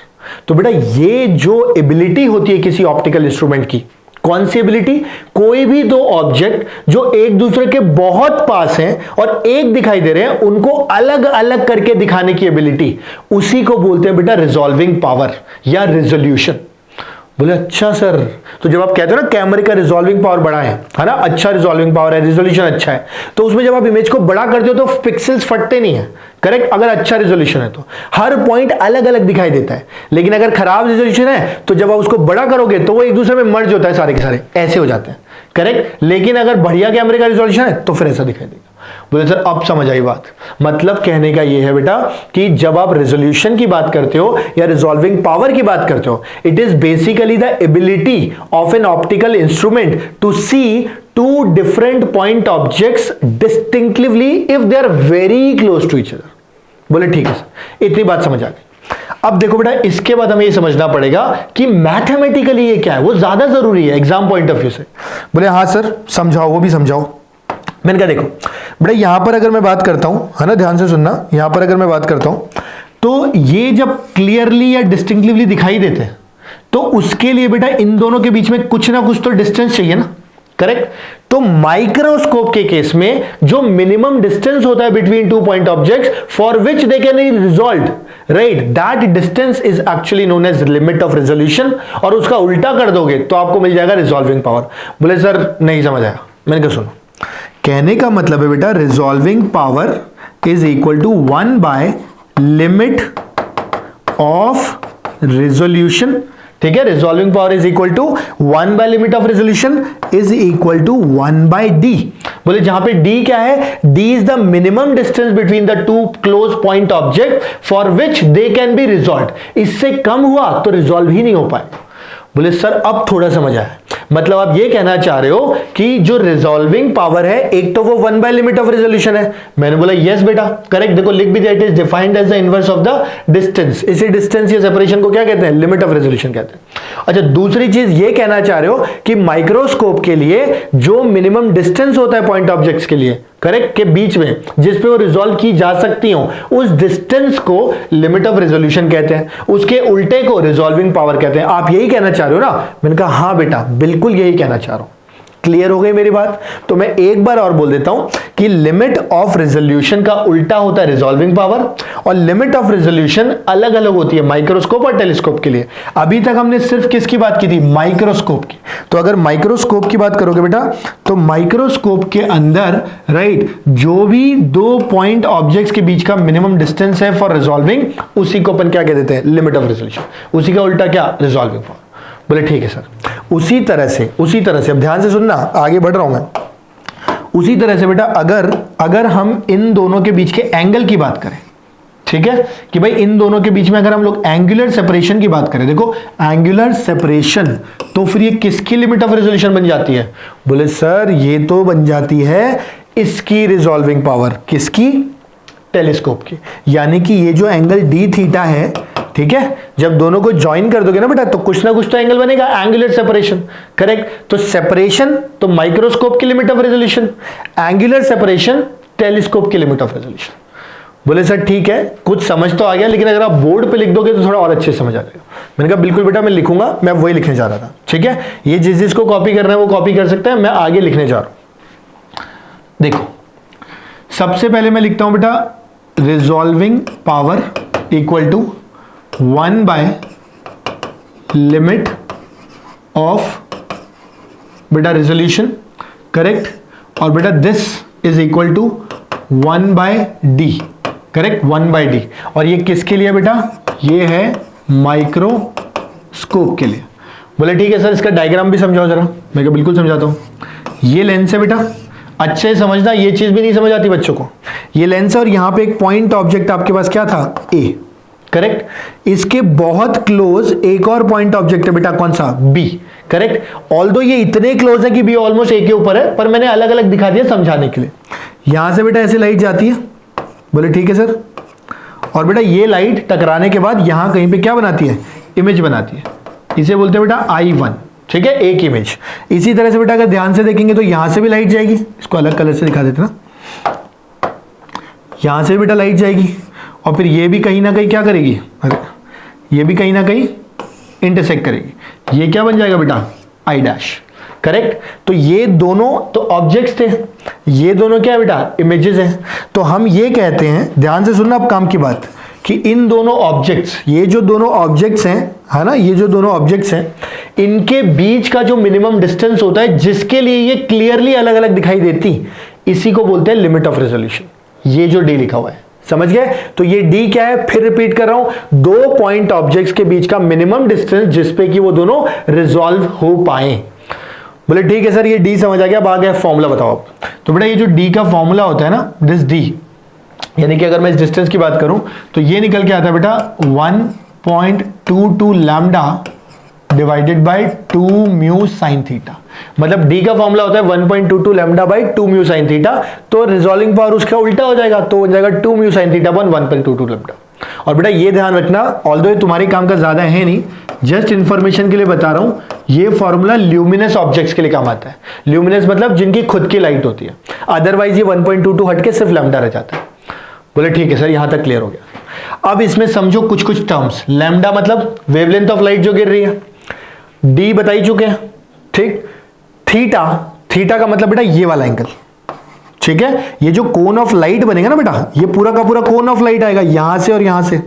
तो बेटा ये जो एबिलिटी होती है किसी ऑप्टिकल इंस्ट्रूमेंट की, कौन सी एबिलिटी? कोई भी दो ऑब्जेक्ट जो एक दूसरे के बहुत पास हैं और एक दिखाई दे रहे हैं, उनको अलग अलग करके दिखाने की एबिलिटी, उसी को बोलते हैं बेटा रिजॉल्विंग पावर या रिजोल्यूशन। बोले अच्छा सर, तो जब आप कहते हो ना कैमरे का रिजॉल्विंग पावर बड़ा है ना, अच्छा रिजॉल्विंग पावर है, रिजोल्यूशन अच्छा है, तो उसमें जब आप इमेज को बड़ा करते हो तो पिक्सेल्स फटते नहीं है, करेक्ट। अगर अच्छा रिजोल्यूशन है तो हर पॉइंट अलग अलग दिखाई देता है, लेकिन अगर खराब रिजोल्यूशन है तो जब आप उसको बड़ा करोगे तो वो एक दूसरे में मर्ज होता है, सारे के सारे ऐसे हो जाते हैं, करेक्ट। लेकिन अगर बढ़िया कैमरे का रिजोल्यूशन है तो फिर ऐसा दिखाई देगा। बोले सर अब समझ आई बात। मतलब कहने का ये है बेटा कि जब आप रेजोल्यूशन की बात करते हो या रिजॉल्विंग पावर की बात करते हो, it is basically the ability of an optical instrument to see two different point objects distinctively if they are very close to each other. बोले ठीक है सर, इतनी बात समझ आ गई। अब देखो बेटा, इसके बाद हमें ये समझना पड़ेगा कि मैथमेटिकली ये क्या है, वो ज्यादा जरूरी है एग्जाम पॉइंट ऑफ व्यू से। बोले हाँ सर समझाओ, वो भी समझाओ। मैंने कहा देखो बेटा, यहां पर अगर मैं बात करता हूं, है ना, ध्यान से सुनना, यहां पर अगर मैं बात करता हूं तो ये जब क्लियरली या डिस्टिंक्टिवली दिखाई देते हैं तो उसके लिए बेटा इन दोनों के बीच में कुछ ना कुछ तो डिस्टेंस चाहिए ना, करेक्ट। तो माइक्रोस्कोप के केस में जो मिनिमम डिस्टेंस होता है between two point objects for which they can B resolved, right, that distance is actually known age limit of resolution. और उसका उल्टा कर दोगे तो आपको मिल जाएगा रिजॉल्विंग पावर। बोले सर नहीं समझ आया। मैंने कहा सुनो, कहने का मतलब है बेटा resolving power is equal to 1 by limit of resolution, ठीक है। Resolving power is equal to 1 by limit of resolution is equal to 1 by D. बोले जहां पे डी क्या है, D is the minimum distance between the two close point object for which they can be resolve. इससे कम हुआ तो resolve ही नहीं हो पाए। बोले सर अब थोड़ा समझ आया, मतलब आप ये कहना चाह रहे हो कि जो रिजॉल्विंग पावर है एक तो वो 1 बाय लिमिट ऑफ रेजोल्यूशन है। मैंने बोला यस बेटा करेक्ट, देखो लिख भी दिया, it is defined as the inverse of the distance. इसी डिस्टेंस या सेपरेशन को क्या कहते हैं, लिमिट ऑफ रेजोल्यूशन कहते हैं। अच्छा दूसरी चीज ये कहना चाह रहे हो कि माइक्रोस्कोप के लिए जो मिनिमम डिस्टेंस होता है पॉइंट ऑब्जेक्ट्स के लिए, करेक्ट, के बीच में जिस पे वो रिजॉल्व की जा सकती हो, उस डिस्टेंस को लिमिट ऑफ रेजोल्यूशन कहते हैं, उसके उल्टे को रिजॉल्विंग पावर कहते हैं। आप यही कहना चाह रहे हो ना। मैंने कहा हाँ बेटा बिल्कुल यही कहना चाह रहा हूं। क्लियर हो गई मेरी बात? तो मैं एक बार और बोल देता हूं कि लिमिट ऑफ रेजोल्यूशन का उल्टा होता है रिजॉल्विंग पावर, और लिमिट ऑफ रेजोल्यूशन अलग अलग होती है माइक्रोस्कोप और टेलीस्कोप के लिए। अभी तक हमने सिर्फ किसकी बात की थी, माइक्रोस्कोप की। तो अगर माइक्रोस्कोप की बात करोगे बेटा तो माइक्रोस्कोप के अंदर राइट जो भी दो पॉइंट ऑब्जेक्ट्स के बीच का मिनिमम डिस्टेंस है फॉर रिजॉल्विंग, उसी को अपन क्या कह देते हैं, लिमिट ऑफ रेजोल्यूशन। उसी का उल्टा क्या, रिजॉल्विंग पावर। बोले ठीक है सर। उसी तरह से अब ध्यान से सुनना, आगे बढ़ रहा हूं मैं। उसी तरह से बेटा अगर हम इन दोनों के बीच के एंगल की बात करें, ठीक है, कि भाई इन दोनों के बीच में अगर हम लोग एंगुलर सेपरेशन की बात करें, देखो एंगुलर सेपरेशन, तो फिर ये किसकी लिमिट ऑफ रेजोल्यूशन बन जाती है? बोले सर ये तो बन जाती है इसकी रिजॉल्विंग पावर, किसकी, टेलीस्कोप की। यानी कि ये जो एंगल डी थीटा है, ठीक है, जब दोनों को ज्वाइन कर दोगे ना बेटा तो कुछ ना कुछ तो एंगल बनेगा, एंगुलर सेपरेशन, करेक्ट। तो सेपरेशन तो माइक्रोस्कोप की limit of resolution, angular separation telescope की लिमिट ऑफ रेजोल्यूशन। बोले सर ठीक है, कुछ समझ तो आ गया, लेकिन अगर आप बोर्ड पे लिख दोगे तो थोड़ा और अच्छे से समझ आ जाएगा। मैंने कहा बिल्कुल बेटा मैं लिखूंगा, मैं वही लिखने जा रहा था, ठीक है। ये जिसको कॉपी करना है वो कॉपी कर सकता है, मैं आगे लिखने जा रहा हूं। देखो सबसे पहले मैं लिखता हूं बेटा resolving power equal to 1 by limit of बेटा रेजोल्यूशन, करेक्ट, और बेटा this is equal to 1 by D, correct, 1 by D. और ये किसके लिए बेटा, ये है माइक्रोस्कोप के लिए। बोले ठीक है सर इसका डायग्राम भी समझाओ जरा। मैं क्या बिल्कुल समझाता हूं। ये लेंस है बेटा, अच्छे से समझना, ये चीज भी नहीं समझ आती बच्चों को। ये लेंस है और यहां पे एक पॉइंट ऑब्जेक्ट आपके पास क्या था, ए, करेक्ट। इसके बहुत क्लोज एक और पॉइंट ऑब्जेक्ट है बेटा, कौन सा, बी, करेक्ट। ऑल्दो ये इतने क्लोज है कि बी ऑलमोस्ट ए के ऊपर है, पर मैंने अलग अलग दिखा दिया समझाने के लिए। यहां से बेटा ऐसे लाइट जाती है, बोले ठीक है सर, और बेटा ये लाइट टकराने के बाद यहां कहीं पे क्या बनाती है, इमेज बनाती है, इसे बोलते हैं बेटा I1, ठीक है, एक इमेज। इसी तरह से बेटा अगर ध्यान से देखेंगे तो यहां से भी लाइट जाएगी, इसको अलग कलर से दिखा देते ना, यहां से बेटा लाइट जाएगी, और फिर ये भी कहीं ना कहीं क्या करेगी, अरे ये भी कहीं ना कहीं इंटरसेक्ट करेगी, ये क्या बन जाएगा बेटा, I डैश, करेक्ट। तो ये दोनों तो ऑब्जेक्ट्स थे, ये दोनों क्या है बेटा, इमेजेस हैं। तो हम ये कहते हैं, ध्यान से सुनना अब काम की बात, कि इन दोनों ऑब्जेक्ट्स, ये जो दोनों ऑब्जेक्ट्स हैं, है ना, ये जो दोनों ऑब्जेक्ट्स हैं, इनके बीच का जो मिनिमम डिस्टेंस होता है जिसके लिए ये क्लियरली अलग अलग दिखाई देती, इसी को बोलते हैं लिमिट ऑफ रेजोल्यूशन। ये जो डी लिखा हुआ है, समझ गए? तो ये डी क्या है, फिर रिपीट कर रहा हूं, दो पॉइंट ऑब्जेक्ट्स के बीच का मिनिमम डिस्टेंस जिसपे कि वो दोनों रिजॉल्व हो पाए। बोले ठीक है सर, ये डी समझ आ गया, अब आ गया फॉर्मूला बताओ आप। तो बेटा ये जो डी का फॉर्मूला होता है ना, दिस डी, यानी कि अगर मैं इस डिस्टेंस की बात करूं तो ये निकल के आता है बेटा 1.22 lambda divided by 2 mu sine theta. मतलब डी का फॉर्मूला होता है 1.22 lambda by 2 mu sine theta, तो रिजॉल्विंग पावर उसका उल्टा हो जाएगा, तो हो जाएगा 2 mu sine theta upon 1.22 lambda. और बेटा ये ध्यान रखना, ऑल्दो तुम्हारे काम का ज्यादा है नहीं, जस्ट इंफॉर्मेशन के लिए बता रहा हूं, ये फॉर्मूला ल्यूमिनस ऑब्जेक्ट्स के लिए काम आता है। ल्यूमिनस मतलब जिनकी खुद की लाइट होती है, अदरवाइज ये 1.22 हट के सिर्फ लैम्डा रह जाता है। बोले ठीक है सर, यहां तक क्लियर हो गया। अब इसमें समझो कुछ कुछ टर्म्स। लैम्डा मतलब वेवलेंथ ऑफ लाइट जो गिर रही है, डी बता ही चुके हैं, ठीक। थीटा, थीटा का मतलब बेटा ये वाला एंगल, ठीक है। ये जो कोन ऑफ लाइट बनेगा ना बेटा, ये पूरा का पूरा कोन ऑफ लाइट आएगा यहां से और यहां से,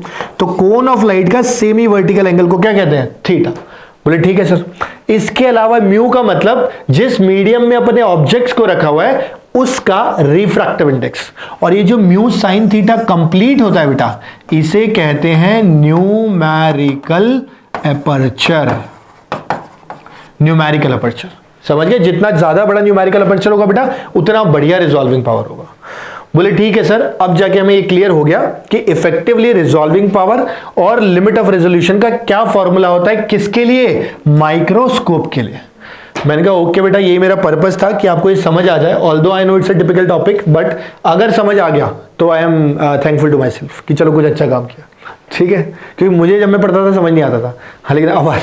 तो कोन ऑफ लाइट का सेमी वर्टिकल एंगल को क्या कहते हैं, थीटा। बोले ठीक है सर। इसके अलावा म्यू का मतलब जिस मीडियम में अपने ऑब्जेक्ट्स को रखा हुआ है उसका रिफ्रैक्टिव इंडेक्स, और ये जो म्यू साइन थीटा कंप्लीट होता है बेटा, इसे कहते हैं न्यूमेरिकल एपर्चर। न्यूमेरिकल अपर्चर, समझ गए? जितना ज्यादा बड़ा न्यूमेरिकल अपर्चर होगा बेटा, उतना बढ़िया रिजॉल्विंग पावर होगा। बोले ठीक है सर, अब जाके हमें ये क्लियर हो गया कि इफेक्टिवली रिजॉल्विंग पावर और लिमिट ऑफ रेजोल्यूशन का क्या फॉर्मूला होता है, किसके लिए, माइक्रोस्कोप के लिए। मैंने कहा ओके बेटा, यही मेरा पर्पस था कि आपको ये समझ आ जाए। Although I know it's a typical topic, but अगर समझ आ गया तो I am thankful to myself कि चलो कुछ अच्छा काम किया, ठीक है। क्योंकि मुझे जब मैं पढ़ता था समझ नहीं आता था, हाँ, लेकिन अब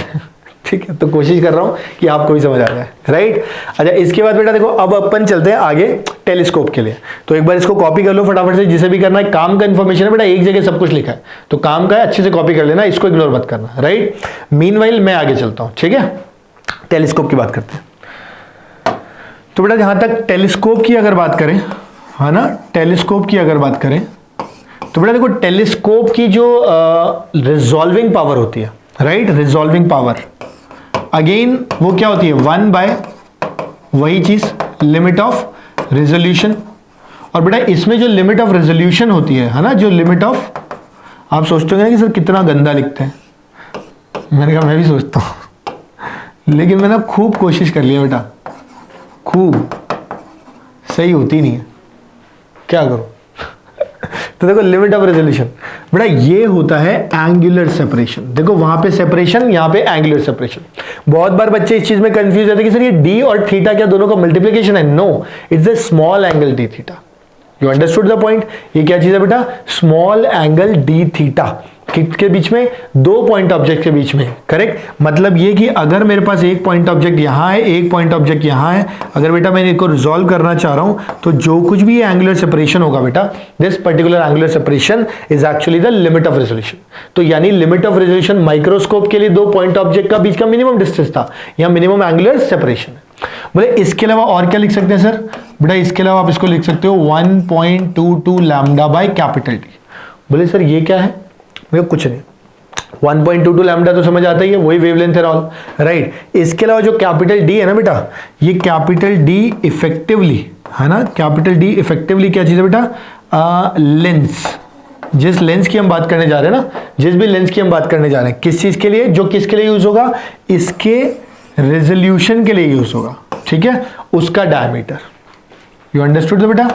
ठीक है, तो कोशिश कर रहा हूं कि आपको भी समझ आ जाए, राइट। अच्छा, इसके बाद बेटा देखो, अब अपन चलते हैं आगे टेलीस्कोप के लिए। तो एक बार इसको कॉपी कर लो फटाफट से, जिसे भी करना है। काम का इंफॉर्मेशन है बेटा, एक जगह सब कुछ लिखा है, तो काम का है, अच्छे से कॉपी कर लेना, इसको इग्नोर मत करना, राइट। मीनवाइल मैं आगे चलता हूं, ठीक है। टेलीस्कोप की बात करते हैं। तो बेटा जहां तक टेलीस्कोप की अगर बात करें, है ना, टेलीस्कोप की अगर बात करें तो बेटा देखो, टेलीस्कोप की जो रिजॉल्विंग पावर होती है, राइट, रिजॉल्विंग पावर अगेन वो क्या होती है, 1 बाय वही चीज लिमिट ऑफ रेजोल्यूशन। और बेटा इसमें जो लिमिट ऑफ रेजोल्यूशन होती है ना, जो लिमिट ऑफ, आप सोचते हो ना कि सर कितना गंदा लिखते हैं, मैंने कहा मैं भी सोचता हूं, लेकिन मैंने खूब कोशिश कर लिया बेटा, खूब, सही होती नहीं है, क्या करूं। तो देखो लिमिट ऑफ रेजोल्यूशन बेटा ये होता है एंगुलर सेपरेशन। देखो वहां पे सेपरेशन, यहां पे एंगुलर सेपरेशन। बहुत बार बच्चे इस चीज में कंफ्यूज होते हैं कि सर ये डी और थीटा क्या दोनों का मल्टीप्लिकेशन है? No, it's the small angle D theta. You understood the point? ये क्या चीज है बेटा? Small angle D theta. किसके बीच में? दो पॉइंट ऑब्जेक्ट के बीच में, करेक्ट। मतलब ये कि अगर मेरे पास एक पॉइंट ऑब्जेक्ट यहां है, एक पॉइंट ऑब्जेक्ट यहां है, अगर बेटा मैं इनको रिजॉल्व करना चाह रहा हूं, तो जो कुछ भी एंगुलर सेपरेशन होगा बेटा, this particular angular separation is actually the limit of resolution. तो यानी लिमिट ऑफ रेजोल्यूशन माइक्रोस्कोप के लिए दो पॉइंट ऑब्जेक्ट का बीच का मिनिमम डिस्टेंस था, या मिनिमम एंगुलर सेपरेशन। बोले इसके अलावा और क्या लिख सकते हैं सर? बेटा इसके अलावा आप इसको लिख सकते हो 1.22 लैम्डा बाय कैपिटल डी। बोले सर ये क्या है? भैया कुछ नहीं, 1.22 लैम्डा तो समझ आता ही है, वही वेवलेंथ है ऑल, राइट। इसके अलावा जो कैपिटल डी है ना बेटा, ये कैपिटल डी इफेक्टिवली, है ना, कैपिटल डी इफेक्टिवली क्या चीज है बेटा? लेंस। जिस लेंस की हम बात करने जा रहे हैं ना, जिस भी लेंस की हम बात करने जा रहे हैं, किस चीज के लिए? जो किसके लिए यूज होगा? इसके रेजोल्यूशन के लिए यूज होगा, ठीक है, उसका डायमीटर। यू अंडरस्टूड बेटा?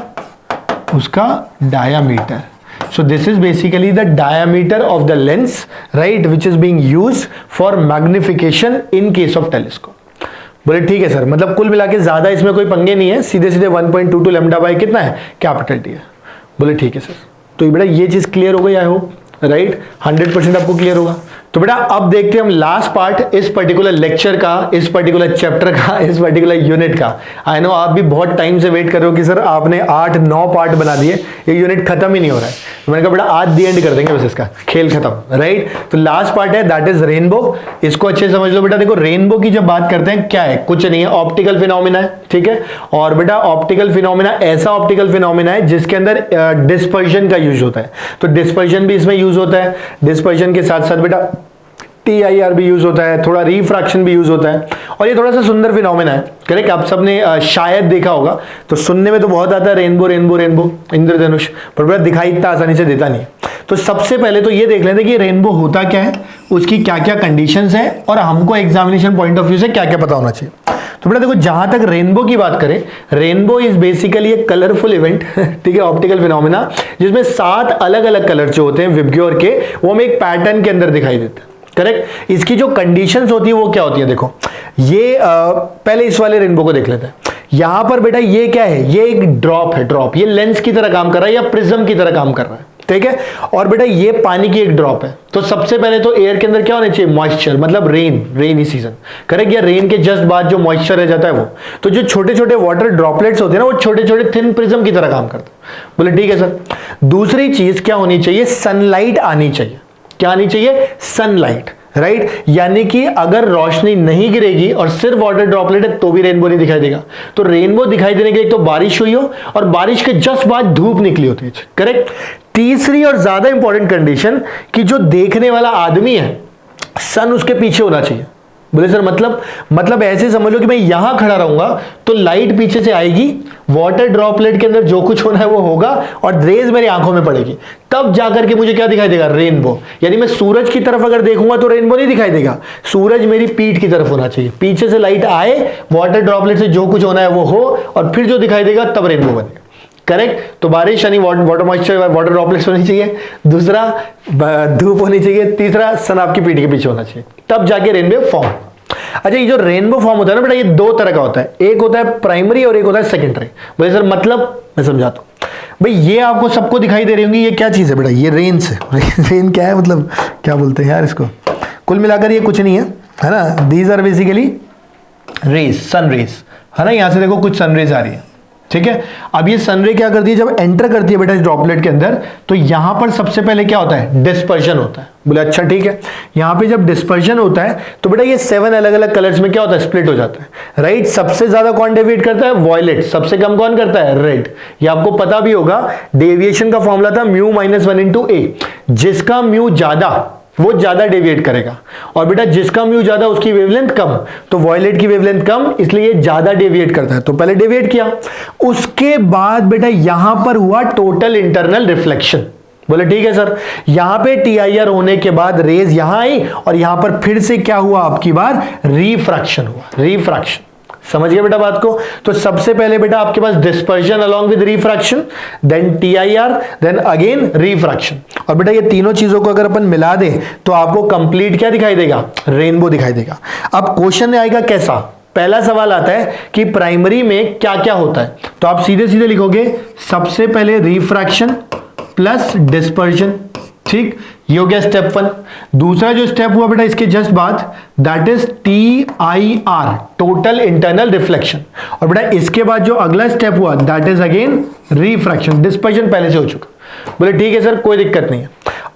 उसका diameter. So this is basically the diameter of the lens, right, which is being used for magnification in case of telescope. बोले ठीक है सर, मतलब कुल मिला के ज्यादा इसमें कोई पंगे नहीं है, सीधे सीधे 1.22 लैम्डा बाय कितना है? कैपिटल डी है। बोले ठीक है सर, तो बेटा ये चीज क्लियर हो गई, आई होप, राइट, 100% आपको क्लियर होगा। तो बेटा अब देखते हैं हम लास्ट पार्ट इस पर्टिकुलर लेक्चर का, इस पर्टिकुलर चैप्टर का, इस पर्टिकुलर यूनिट का। आई नो आप भी बहुत टाइम से वेट कर रहे हो कि सर आपने 8-9 पार्ट बना दिए, ये यूनिट खत्म ही नहीं हो रहा है। तो मैंने कहा बेटा आज दी एंड कर देंगे बस, इसका खेल खत्म, राइट। तो लास्ट पार्ट है दैट इज रेनबो। इसको अच्छे से समझ लो बेटा। देखो रेनबो की जब बात करते हैं क्या है, कुछ नहीं है, ऑप्टिकल फिनोमिना है, ठीक है। और बेटा ऑप्टिकल फिनोमिना ऐसा ऑप्टिकल फिनोमिना है जिसके अंदर डिस्पर्जन का यूज होता है। तो डिस्पर्जन भी इसमें यूज होता है। डिस्पर्जन के साथ साथ बेटा TIR भी यूज होता है, थोड़ा रिफ्रैक्शन भी यूज होता है। और ये थोड़ा सा सुंदर फिनोमेना है, करेक्ट। आप सबने शायद देखा होगा, तो सुनने में तो बहुत आता है रेनबो रेनबो रेनबो, इंद्रधनुष, पर बेटा दिखाई इतना आसानी से देता नहीं। तो सबसे पहले तो ये देख लेते हैं कि रेनबो होता क्या है, उसकी क्या क्या कंडीशंस है, और हमको एग्जामिनेशन पॉइंट ऑफ व्यू से क्या क्या पता होना चाहिए। तो बेटा देखो जहां तक रेनबो की बात करें, रेनबो इज बेसिकली एक कलरफुल इवेंट, ठीक है, ऑप्टिकल फिनोमेना, जिसमें 7 अलग अलग कलर जो होते हैं विबग्योर के, वो हमें एक पैटर्न के अंदर दिखाई देते हैं, करेक्ट। इसकी जो कंडीशंस होती है वो क्या होती है, देखो ये पहले इस वाले रेनबो को देख लेते हैं। यहां पर बेटा ये क्या है, ये एक ड्रॉप है, ड्रॉप, ये लेंस की तरह काम कर रहा है या प्रिज्म की तरह काम कर रहा है, ठीक है। और बेटा ये पानी की एक ड्रॉप है। तो सबसे पहले तो एयर के अंदर क्या होना चाहिए, मॉइस्चर, मतलब रेनी सीजन, करेक्ट, या रेन के जस्ट बाद जो मॉइस्चर रह जाता है वो। तो जो छोटे छोटे वाटर ड्रॉपलेट्स होते हैं ना, वो छोटे छोटे थिन प्रिज्म की तरह काम करते हैं। बोले ठीक है सर। दूसरी चीज क्या होनी चाहिए, सनलाइट आनी चाहिए। क्या आनी चाहिए, सनलाइट, राइट। यानी कि अगर रोशनी नहीं गिरेगी और सिर्फ वाटर ड्रॉपलेट है तो भी रेनबो नहीं दिखाई देगा। तो रेनबो दिखाई देने के लिए तो बारिश हुई हो और बारिश के जस्ट बाद धूप निकली होती है, करेक्ट। तीसरी और ज्यादा इंपॉर्टेंट कंडीशन कि जो देखने वाला आदमी है, सन उसके पीछे होना चाहिए। बोले सर मतलब ऐसे समझ लो कि मैं यहां खड़ा रहूंगा तो लाइट पीछे से आएगी, वाटर ड्रॉपलेट के अंदर जो कुछ होना है वो होगा और रेज मेरी आंखों में पड़ेगी, तब जाकर के मुझे क्या दिखाई देगा, रेनबो। यानी मैं सूरज की तरफ अगर देखूंगा तो रेनबो नहीं दिखाई देगा, सूरज मेरी पीठ की तरफ होना चाहिए, पीछे से लाइट आए, वाटर ड्रॉपलेट से जो कुछ होना है वो हो, और फिर जो दिखाई देगा तब रेनबो बनेगा, करेक्ट। तो बारिश यानी वाटर मॉइस्चर, वाटर ड्रॉपलेट्स होनी चाहिए, दूसरा धूप होनी चाहिए, तीसरा सन आपकी पीठ के पीछे होना चाहिए, तब जाके रेनबो फॉर्म। अच्छा, ये जो रेनबो फॉर्म होता है ना बेटा, ये 2 तरह का होता है, एक होता है प्राइमरी और एक होता है सेकेंडरी। बोले सर मतलब, मैं समझाता हूं भाई। ये आपको सबको दिखाई दे रही होंगी, ये क्या चीज है बेटा, ये रेन से रेन क्या है, मतलब क्या बोलते हैं यार इसको, कुल मिलाकर ये कुछ नहीं है ना। These are basically rays, sun rays, है ना। यहां से देखो कुछ सन रेज आ रही है, ठीक है। अब ये सनरे क्या करती है, जब एंटर करती है बेटा इस ड्रॉपलेट के अंदर, तो यहां पर सबसे पहले क्या होता है, डिस्पर्जन होता है। बोले अच्छा ठीक है। यहां पे जब डिस्पर्जन होता है तो बेटा ये 7 अलग अलग कलर्स में क्या होता है, स्प्लिट हो जाता है, राइट। सबसे ज्यादा कौन डेविएट करता है, वॉयलेट, सबसे कम कौन करता है, रेड। ये आपको पता भी होगा, डेविएशन का फॉर्मूला था μ-1 × a, जिसका म्यू ज्यादा वो ज्यादा डेविएट करेगा, और बेटा जिसका म्यू ज्यादा उसकी वेवलेंथ कम, तो वॉयलेट की वेवलेंथ कम, इसलिए ज्यादा डेविएट करता है। तो पहले डेविएट किया, उसके बाद बेटा यहां पर हुआ टोटल इंटरनल रिफ्लेक्शन। बोले ठीक है सर। यहां पे TIR होने के बाद रेज यहां आई और यहां पर फिर से क्या हुआ, आपकी बार रिफ्रैक्शन हुआ, रिफ्रैक्शन। समझ गए बेटा बात को। तो सबसे पहले बेटा आपके पास dispersion along with refraction, then TIR, then again refraction. और बेटा ये तीनों चीजों को अगर अपन मिला दें तो आपको कंप्लीट क्या दिखाई देगा, रेनबो दिखाई देगा। अब क्वेश्चन आएगा कैसा, पहला सवाल आता है कि प्राइमरी में क्या क्या होता है, तो आप सीधे सीधे लिखोगे सबसे पहले रिफ्रैक्शन प्लस डिस्पर्जन, ठीक, ये हो गया स्टेप 1। दूसरा जो स्टेप हुआ बेटा इसके जस्ट बाद, that is TIR, total internal reflection. और बेटा इसके बाद जो अगला स्टेप हुआ that is again refraction, dispersion पहले से हो चुका। बोले ठीक है सर कोई दिक्कत नहीं है।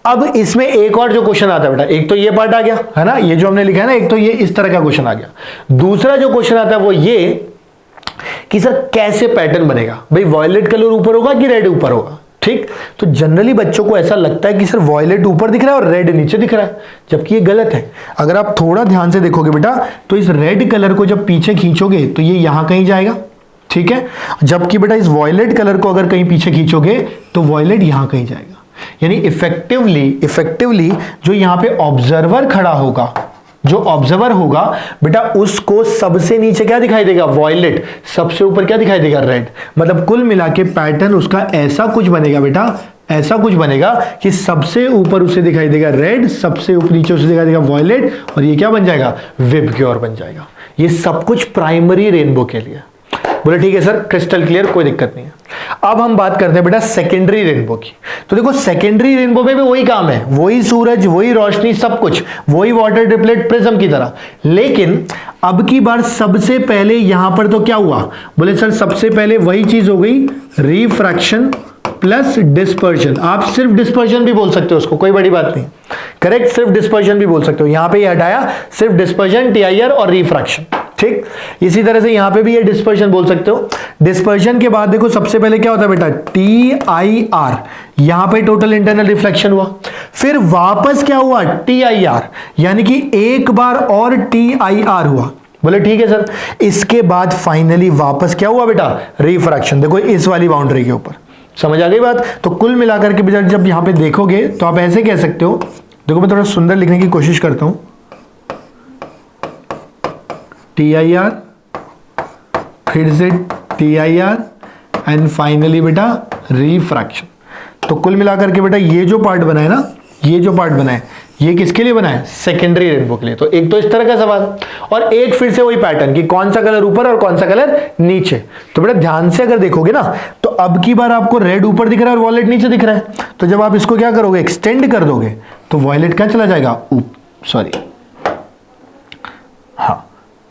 अब इसमें एक और जो क्वेश्चन आता है बेटा, एक तो ये पार्ट आ गया है ना, ये जो हमने लिखा है ना, एक तो ये इस तरह का क्वेश्चन आ गया। दूसरा जो क्वेश्चन आता है वो ये कि सर कैसे पैटर्न बनेगा, भाई वॉयलेट कलर ऊपर होगा कि रेड ऊपर होगा, ठीक। तो जनरली बच्चों को ऐसा लगता है कि सर वॉयलेट ऊपर दिख रहा है और रेड नीचे दिख रहा है, जबकि ये गलत है। अगर आप थोड़ा ध्यान से देखोगे बेटा तो इस रेड कलर को जब पीछे खींचोगे तो ये यहां कहीं जाएगा, ठीक है, जबकि बेटा इस वॉयलेट कलर को अगर कहीं पीछे खींचोगे तो वॉयलेट यहां कहीं जाएगा। यानी इफेक्टिवली जो यहां पे ऑब्जर्वर खड़ा होगा, जो ऑब्जर्वर होगा बेटा उसको सबसे नीचे क्या दिखाई देगा, वॉयलेट, सबसे ऊपर क्या दिखाई देगा, रेड। मतलब कुल मिला के पैटर्न उसका ऐसा कुछ बनेगा बेटा, ऐसा कुछ बनेगा कि सबसे ऊपर उसे दिखाई देगा रेड, सबसे ऊपर नीचे उसे दिखाई देगा वॉयलेट, और ये क्या बन जाएगा, विबग्योर बन जाएगा। ये सब कुछ प्राइमरी रेनबो के लिए। बोले ठीक है सर क्रिस्टल क्लियर, कोई दिक्कत नहीं है। अब हम बात करते हैं बेटा सेकेंडरी रेनबो की। तो देखो सेकेंडरी रेनबो में भी वही काम है, वही सूरज, वही रोशनी, सब कुछ वही वाटर ड्रिपलेट प्रिज्म की तरह। लेकिन अब की बार सबसे पहले यहां पर तो क्या हुआ, बोले सर सबसे पहले वही चीज हो गई, रिफ्रैक्शन प्लस डिस्पर्जन। आप सिर्फ डिस्पर्जन भी बोल सकते हो उसको, कोई बड़ी बात नहीं, करेक्ट, सिर्फ डिस्पर्जन भी बोल सकते हो। यहां पे ये हटाया सिर्फ डिस्पर्जन, टीआईआर और रिफ्रैक्शन, ठीक। इसी तरह से यहां पे भी ये डिस्पर्जन बोल सकते हो। डिस्पर्जन के बाद देखो सबसे पहले क्या होता है बेटा, टीआईआर, यहां पे टोटल इंटरनल रिफ्लेक्शन हुआ, फिर वापस क्या हुआ, टीआईआर, यानी कि एक बार और टीआईआर हुआ। बोले ठीक है सर, इसके बाद फाइनली वापस क्या हुआ बेटा, रिफ्रैक्शन। देखो इस वाली बाउंड्री के ऊपर, समझ आ गई बात। तो कुल मिलाकर के बेटा जब यहां पे देखोगे तो आप ऐसे कह सकते हो, देखो मैं थोड़ा सुंदर लिखने की कोशिश करता हूं, TIR, फिर से TIR एंड फाइनली बेटा रिफ्रैक्शन। तो कुल मिलाकर के बेटा ये जो पार्ट बना है ना, ये जो पार्ट बना है, ये किसके लिए बना है, सेकेंडरी रेनबो के लिए। तो एक तो इस तरह का सवाल, और एक फिर से वही पैटर्न कि कौन सा कलर ऊपर और कौन सा कलर नीचे। तो बेटा ध्यान से अगर देखोगे ना, तो अब की बार आपको रेड ऊपर दिख रहा है और वॉयलेट नीचे दिख रहा है। तो जब आप इसको क्या करोगे, एक्सटेंड कर दोगे, तो वॉयलेट क्या चला जाएगा, सॉरी, हाँ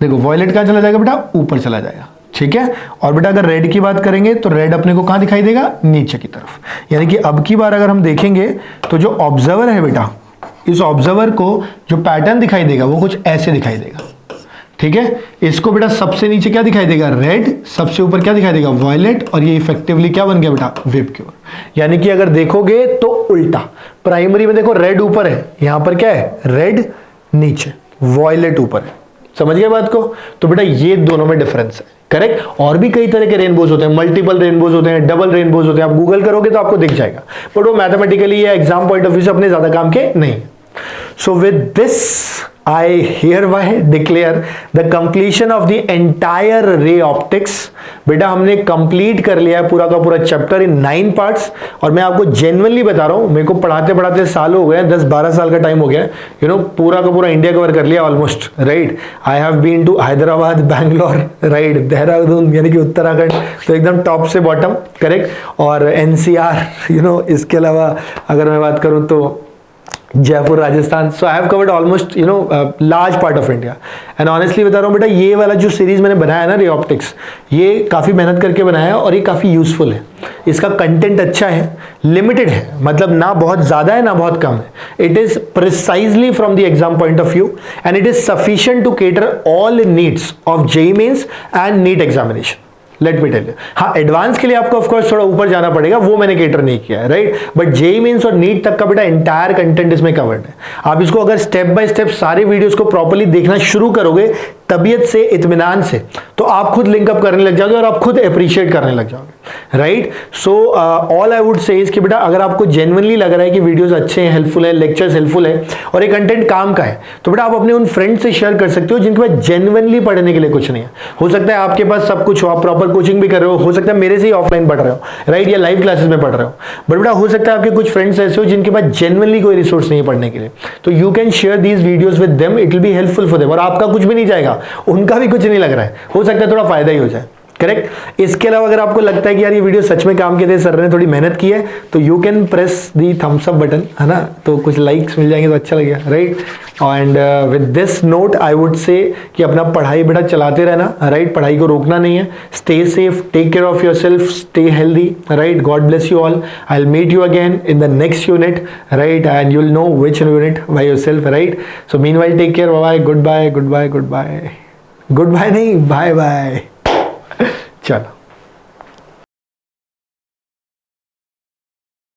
देखो वॉयलेट कहां चला जाएगा बेटा, ऊपर चला जाएगा, ठीक है। और बेटा अगर रेड की बात करेंगे तो रेड अपने को कहां दिखाई देगा, नीचे की तरफ। यानी कि अब की बार अगर हम देखेंगे तो जो ऑब्जर्वर है बेटा, इस ऑब्जर्वर को जो पैटर्न दिखाई देगा वो कुछ ऐसे दिखाई देगा, ठीक है। इसको बेटा सबसे नीचे क्या दिखाई देगा, रेड, सबसे ऊपर क्या दिखाई देगा, वॉयलेट, और ये इफेक्टिवली क्या बन गया बेटा, वेव क्यूर। यानी कि अगर देखोगे तो उल्टा, प्राइमरी में देखो रेड ऊपर है, यहां पर क्या है, रेड नीचे, वॉयलेट ऊपर है। समझ गए बात को। तो बेटा ये दोनों में डिफरेंस है, करेक्ट। और भी कई तरह के रेनबोज होते हैं, मल्टीपल रेनबोज होते हैं, डबल रेनबोज होते हैं, आप गूगल करोगे तो आपको दिख जाएगा, बट वो मैथमेटिकली या एग्जाम पॉइंट ऑफ व्यू से अपने ज्यादा काम के नहीं। So with this I hereby declare the completion of the entire ray optics। बेटा हमने कंप्लीट कर लिया है पूरा का पूरा चैप्टर इन 9 पार्ट्स। और मैं आपको जेन्युइनली बता रहा हूं, मेरे को पढ़ाते पढ़ाते साल हो गए, 10-12 साल का टाइम हो गया, यू नो, पूरा का पूरा इंडिया कवर कर लिया almost, right. I have been to Hyderabad, Bangalore, right, Dehradun यानी कि उत्तराखंड, तो एकदम टॉप से बॉटम, करेक्ट। और NCR, यू नो, इसके अलावा अगर मैं बात करूं तो Jaipur, Rajasthan. So I have covered almost, you know, large part of India. And honestly बता रहा हूँ बेटा, ये वाला जो सीरीज मैंने बनाया ना, रे ऑप्टिक्स, ये काफ़ी मेहनत करके बनाया है और ये काफ़ी यूजफुल है। इसका कंटेंट अच्छा है, लिमिटेड है, मतलब ना बहुत ज़्यादा है ना बहुत कम है। It is precisely from the exam point of view and it is sufficient to cater all needs of JEE mains and NEET examination. Let me tell you, हाँ एडवांस के लिए आपको ऑफ कोर्स थोड़ा ऊपर जाना पड़ेगा, वो मैंने केटर नहीं किया है, राइट। बट JEE मेंस और नीट तक का बेटा एंटायर कंटेंट इसमें कवर्ड है। आप इसको अगर स्टेप बाय स्टेप सारे वीडियोस को प्रॉपर्ली देखना शुरू करोगे, तबीयत से, इत्मीनान से, तो आप खुद लिंकअप करने लग जाओगे और आप खुद अप्रिशिएट करने लग जाओगे, right. So all I would say is कि बेटा अगर आपको जेन्युइनली लग रहा है कि वीडियोस अच्छे हैं, हेल्पफुल है, लेक्चर्स हेल्पफुल है और ये कंटेंट काम का है, तो बेटा आप अपने उन फ्रेंड से शेयर कर सकते हो जिनके पास जेन्युइनली पढ़ने के लिए कुछ नहीं है। हो सकता है आपके पास सब कुछ हो, आप प्रॉपर कोचिंग भी कर रहे हो सकता है मेरे से ही ऑफलाइन पढ़ रहे हो, राइट, या लाइव क्लासेस में पढ़ रहे हो, बट बेटा हो सकता है आपके कुछ फ्रेंड्स ऐसे हो जिनके पास जेन्युइनली कोई रिसोर्स नहीं है पढ़ने के लिए, तो you can share these videos with them, it will be helpful for them. और आपका कुछ भी नहीं जाएगा, उनका भी कुछ नहीं लग रहा है, हो सकता है थोड़ा फायदा ही हो जाए, करेक्ट। इसके अलावा अगर आपको लगता है कि यार ये वीडियो सच में काम के थे, सर ने थोड़ी मेहनत की है, तो you can press the thumbs up button, है ना, तो कुछ लाइक्स मिल जाएंगे तो अच्छा लगेगा, right. And with this note I would say कि अपना पढ़ाई बेटा चलाते रहना, राइट, पढ़ाई को रोकना नहीं है। Stay safe, take care of yourself, stay healthy, right, God bless you all. I will meet you again in the next unit, right, and you will know which unit by yourself, right. So meanwhile take care, bye, goodbye, goodbye, goodbye, goodbye नहीं, bye bye, चलो।